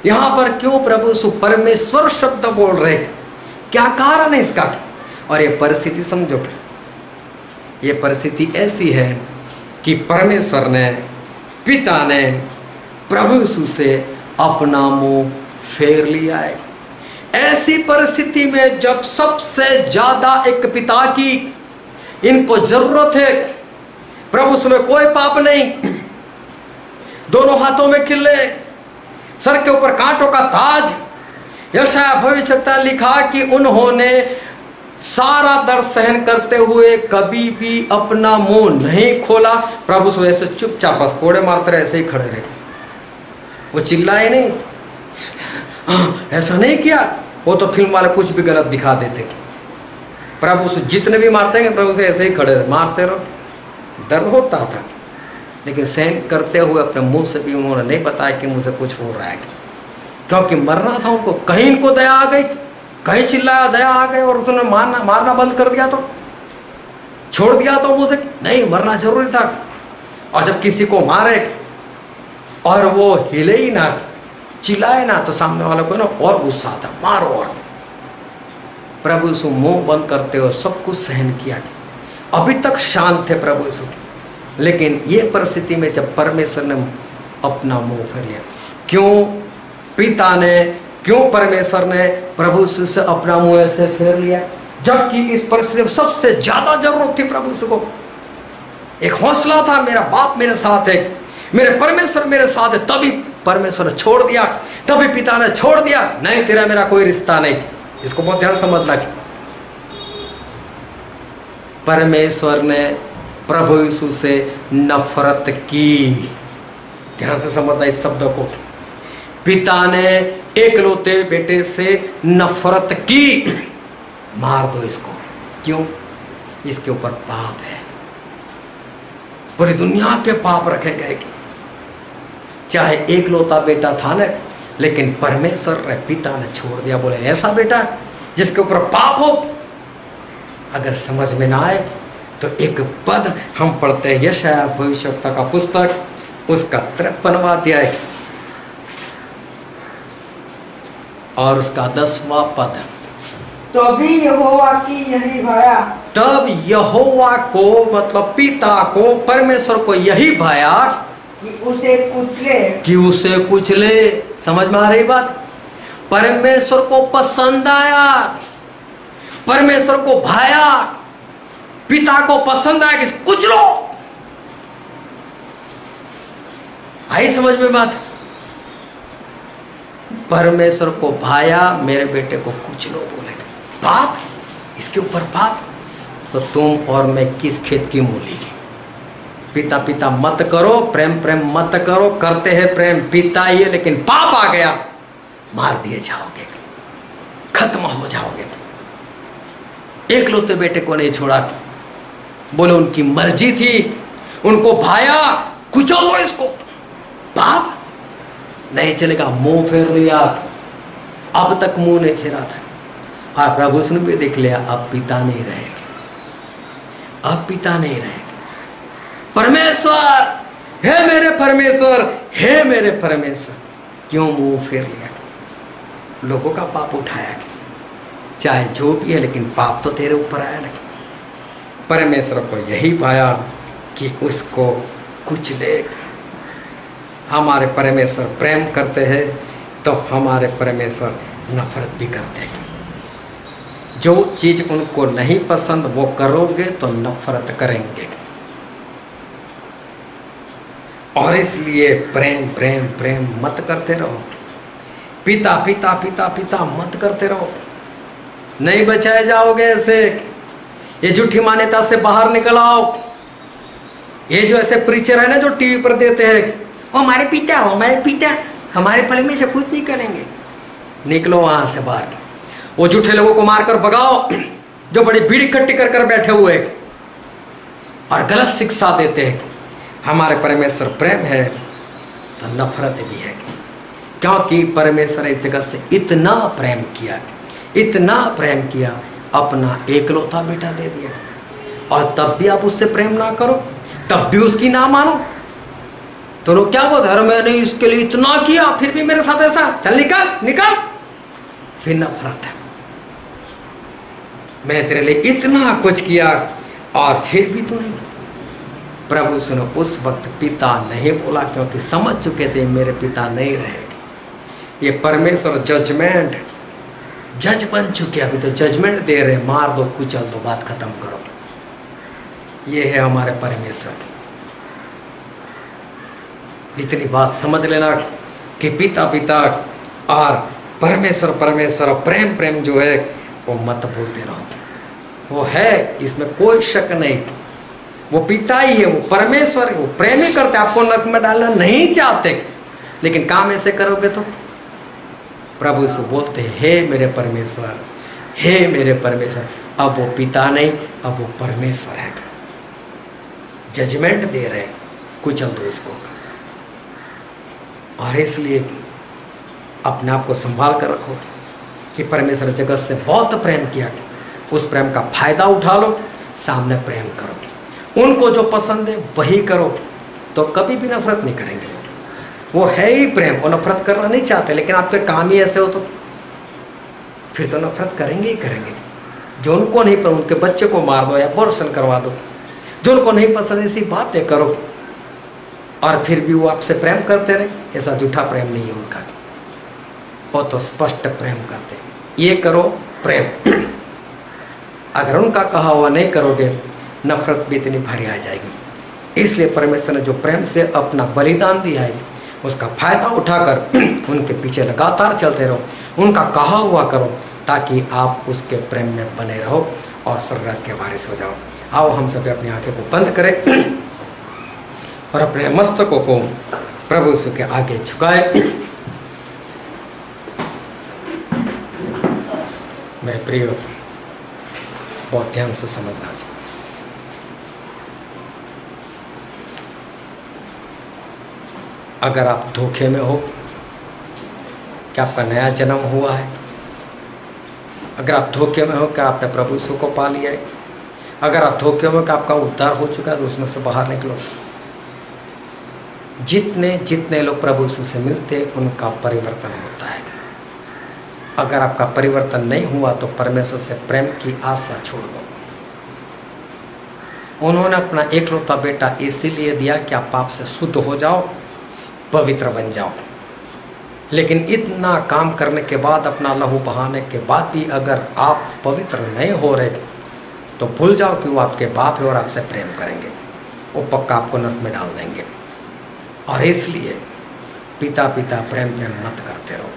यहां पर क्यों प्रभु यीशु परमेश्वर शब्द बोल रहे? क्या कारण है इसका? और ये परिस्थिति समझो, ये परिस्थिति ऐसी है कि परमेश्वर ने, पिता ने प्रभु यीशु से अपना मुंह फेर लिया है। ऐसी परिस्थिति में जब सबसे ज्यादा एक पिता की इनको जरूरत है, प्रभु उसमें कोई पाप नहीं, दोनों हाथों में खिल्ले, सर के ऊपर कांटों का ताज। यशायाह भविष्यवक्ता ने लिखा कि उन्होंने सारा दर्द सहन करते हुए कभी भी अपना मुंह नहीं खोला। प्रभु से ऐसे चुपचाप बस कोड़े मारते रहे, ऐसे ही खड़े रहे, वो चिल्लाए नहीं, ऐसा नहीं किया। वो तो फिल्म वाले कुछ भी गलत दिखा देते। प्रभु से जितने भी मारते हैं प्रभु से ऐसे ही खड़े मारते रहो। दर्द होता था लेकिन सहन करते हुए अपने मुंह से भी उन्होंने नहीं बताया कि मुझे कुछ हो रहा है, क्योंकि मरना था उनको। कहीं इनको दया आ गई, कहीं चिल्लाया दया आ गई और उसने मारना बंद कर दिया, तो छोड़ दिया तो मुझे नहीं, मरना जरूरी था। और जब किसी को मारे और वो हिले ही ना, चिल्लाए ना, तो सामने वाले को ना और गुस्सा आता, मारो। और प्रभु यीशु मुंह बंद करते हुए सब कुछ सहन किया। अभी तक शांत थे प्रभु यीशु, लेकिन ये परिस्थिति में जब परमेश्वर ने अपना मुंह फेर लिया, क्यों पिता ने, क्यों परमेश्वर ने प्रभु यीशु से अपना मुंह ऐसे फेर लिया, जबकि इस परिस्थिति में सबसे ज्यादा जरूरत थी प्रभु यीशु को। एक हौसला था, मेरा बाप मेरे साथ है, मेरे परमेश्वर मेरे साथ है, तभी परमेश्वर ने छोड़ दिया, तभी पिता ने छोड़ दिया। नहीं, तेरा मेरा कोई रिश्ता नहीं। इसको बहुत ध्यान समझना। परमेश्वर ने प्रभु यीशु से नफरत की। ध्यान से समझना इस शब्द को। पिता ने एकलौते बेटे से नफरत की। मार दो इसको। क्यों? इसके ऊपर पाप है, पूरी दुनिया के पाप रखे गए। चाहे एकलौता बेटा था ना, लेकिन परमेश्वर ने, पिता ने छोड़ दिया। बोले ऐसा बेटा जिसके ऊपर पाप हो। अगर समझ में ना आए तो एक पद हम पढ़ते हैं, यशायाह भविष्यवक्ता का पुस्तक, उसका 53वां अध्याय और उसका 10वां पद। तभी यहोवा की यही भाया, तब यहोवा को, मतलब पिता को, परमेश्वर को यही भाया कि उसे कुचले, कि उसे कुचले। समझ में आ रही बात? परमेश्वर को पसंद आया, परमेश्वर को भाया, पिता को पसंद आया कि कुचलो। आई समझ में बात? परमेश्वर को भाया, मेरे बेटे को कुचलो। बोले पाप, इसके ऊपर पाप, तो तुम और मैं किस खेत की मूली? पिता पिता मत करो, प्रेम प्रेम मत करो, करते हैं प्रेम पिता ही है, लेकिन पाप आ गया, मार दिए जाओगे, खत्म हो जाओगे। एकलौते बेटे को नहीं छोड़ा। बोले उनकी मर्जी थी, उनको भाया, कुचलो इसको। पाप नहीं चलेगा, मुंह फेर लिया। अब तक मुंह नहीं फेरा था, और प्रभु ने भी देख लिया, अब पिता नहीं रहेगा, अब पिता नहीं रहेगा। परमेश्वर, हे मेरे परमेश्वर, हे मेरे परमेश्वर, क्यों मुंह फेर लिया? लोगों का पाप उठाया, चाहे जो भी है, लेकिन पाप तो तेरे ऊपर आया। लेकिन परमेश्वर को यही पाया कि उसको कुचले। हमारे परमेश्वर प्रेम करते हैं तो हमारे परमेश्वर नफरत भी करते हैं। जो चीज़ उनको नहीं पसंद वो करोगे तो नफरत करेंगे। और इसलिए प्रेम प्रेम प्रेम मत करते रहो, पिता पिता पिता पिता मत करते रहो, नहीं बचाए जाओगे ऐसे। ये झूठी मान्यता से बाहर निकल आओ। ये जो ऐसे प्रीचर है ना, जो टीवी पर देते हैं, हमारे पिता, हमारे पिता हमारे फल में से कुछ नहीं करेंगे, निकलो वहां से बाहर। वो झूठे लोगों को मारकर भगाओ जो बड़ी भीड़ इकट्ठी कर कर बैठे हुए और गलत शिक्षा देते हैं। हमारे परमेश्वर प्रेम है तो नफरत भी है, क्योंकि परमेश्वर इस जगत से इतना प्रेम किया, इतना प्रेम किया, अपना एकलौता बेटा दे दिया। और तब भी आप उससे प्रेम ना करो, तब भी उसकी ना मानो, तो लोग क्या बोलते, अरे मैंने इसके लिए इतना किया फिर भी मेरे साथ ऐसा, चल निकल निकल। फिर नफरत है, मैंने तेरे लिए इतना कुछ किया और फिर भी तू नहीं। प्रभु सुनो, उस वक्त पिता नहीं बोला, क्योंकि समझ चुके थे मेरे पिता नहीं रहेंगे। ये परमेश्वर जजमेंट जज बन चुके, अभी तो जजमेंट दे रहे, मार दो, कुचल दो, बात खत्म करो। ये है हमारे परमेश्वर। इतनी बात समझ लेना कि पिता पिता और परमेश्वर परमेश्वर, प्रेम प्रेम जो है वो मत बोलते रहो। वो है, इसमें कोई शक नहीं। वो पिता ही है, वो परमेश्वर है, वो प्रेम ही करते, आपको नरक में डालना नहीं चाहते, लेकिन काम ऐसे करोगे तो प्रभु से बोलते हे मेरे परमेश्वर, हे मेरे परमेश्वर। अब वो पिता नहीं, अब वो परमेश्वर है, जजमेंट दे रहे, कुचल दो इसको। और इसलिए अपने आप को संभाल कर रखो कि परमेश्वर जगत से बहुत प्रेम किया, उस प्रेम का फायदा उठा लो, सामने प्रेम करो, उनको जो पसंद है वही करो, तो कभी भी नफरत नहीं करेंगे। वो है ही प्रेम, वो नफरत करना नहीं चाहते, लेकिन आपके काम ही ऐसे हो तो फिर तो नफरत करेंगे ही करेंगे। जो उनको नहीं पसंद, उनके बच्चे को मार दो या अबॉर्शन करवा दो, जो उनको नहीं पसंद ऐसी बातें करो, और फिर भी वो आपसे प्रेम करते रहे, ऐसा झूठा प्रेम नहीं है उनका, वो तो स्पष्ट प्रेम करते। ये करो प्रेम। अगर उनका कहा हुआ नहीं करोगे, नफरत भी इतनी भारी आ जाएगी। इसलिए परमेश्वर ने जो प्रेम से अपना बलिदान दिया है, उसका फायदा उठाकर उनके पीछे लगातार चलते रहो, उनका कहा हुआ करो, ताकि आप उसके प्रेम में बने रहो और स्वर्गराज के वारिस हो जाओ। आओ हम सभी अपनी आंखें को बंद करें और अपने मस्तकों को प्रभु यीशु के आगे झुकाए। मेरे प्रिय, बहुत ध्यान से समझना चाहिए। अगर आप धोखे में हो कि आपका नया जन्म हुआ है, अगर आप धोखे में हो कि आपने प्रभु यीशु को पा लिया है, अगर आप धोखे में हो कि आपका उद्धार हो चुका है, तो उसमें से बाहर निकलो। जितने जितने लोग प्रभु यीशु से मिलते हैं, उनका परिवर्तन होता है। अगर आपका परिवर्तन नहीं हुआ तो परमेश्वर से प्रेम की आशा छोड़ दो। उन्होंने अपना एकलौता बेटा इसीलिए दिया कि आप पाप से शुद्ध हो जाओ, पवित्र बन जाओ। लेकिन इतना काम करने के बाद, अपना लहू बहाने के बाद भी अगर आप पवित्र नहीं हो रहे, तो भूल जाओ कि वो आपके बाप है और आपसे प्रेम करेंगे, वो पक्का आपको नरक में डाल देंगे। और इसलिए पिता पिता प्रेम प्रेम मत करते रहो।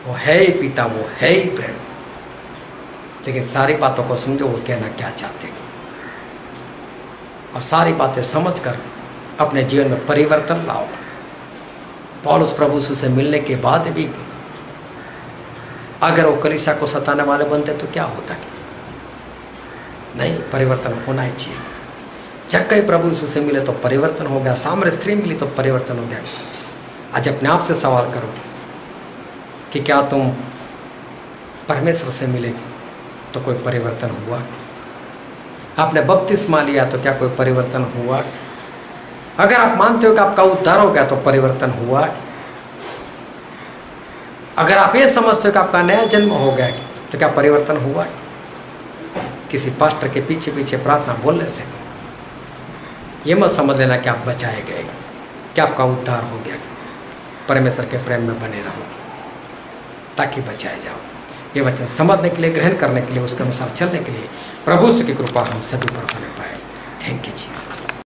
वो है ही पिता, वो है ही प्रेम, लेकिन सारी बातों को समझो वो कहना क्या चाहते, और सारी बातें समझकर अपने जीवन में परिवर्तन लाओ। पौलुस प्रभु यीशु से मिलने के बाद भी अगर वो कलीसिया को सताने वाले बनते तो क्या होता है? नहीं, परिवर्तन होना ही चाहिए। जब कहीं प्रभु यीशु से मिले तो परिवर्तन हो गया, सामने स्त्री मिली तो परिवर्तन हो गया। आज अपने आप से सवाल करो कि क्या तुम परमेश्वर से मिले तो कोई परिवर्तन हुआ? आपने बपतिस्मा लिया तो क्या कोई परिवर्तन हुआ? अगर आप मानते हो कि आपका उद्धार हो गया तो परिवर्तन हुआ? अगर आप ये समझते हो कि आपका नया जन्म हो गया तो क्या परिवर्तन हुआ? किसी पास्टर के पीछे पीछे प्रार्थना बोलने से ये मत समझ लेना कि आप बचाए गए, कि आपका उद्धार हो गया। परमेश्वर के प्रेम में बने रहो ताकि बचाए जाओ। ये वचन समझने के लिए, ग्रहण करने के लिए, उसके अनुसार चलने के लिए प्रभु की कृपा हम सभी पर होने पाए। Thank you Jesus.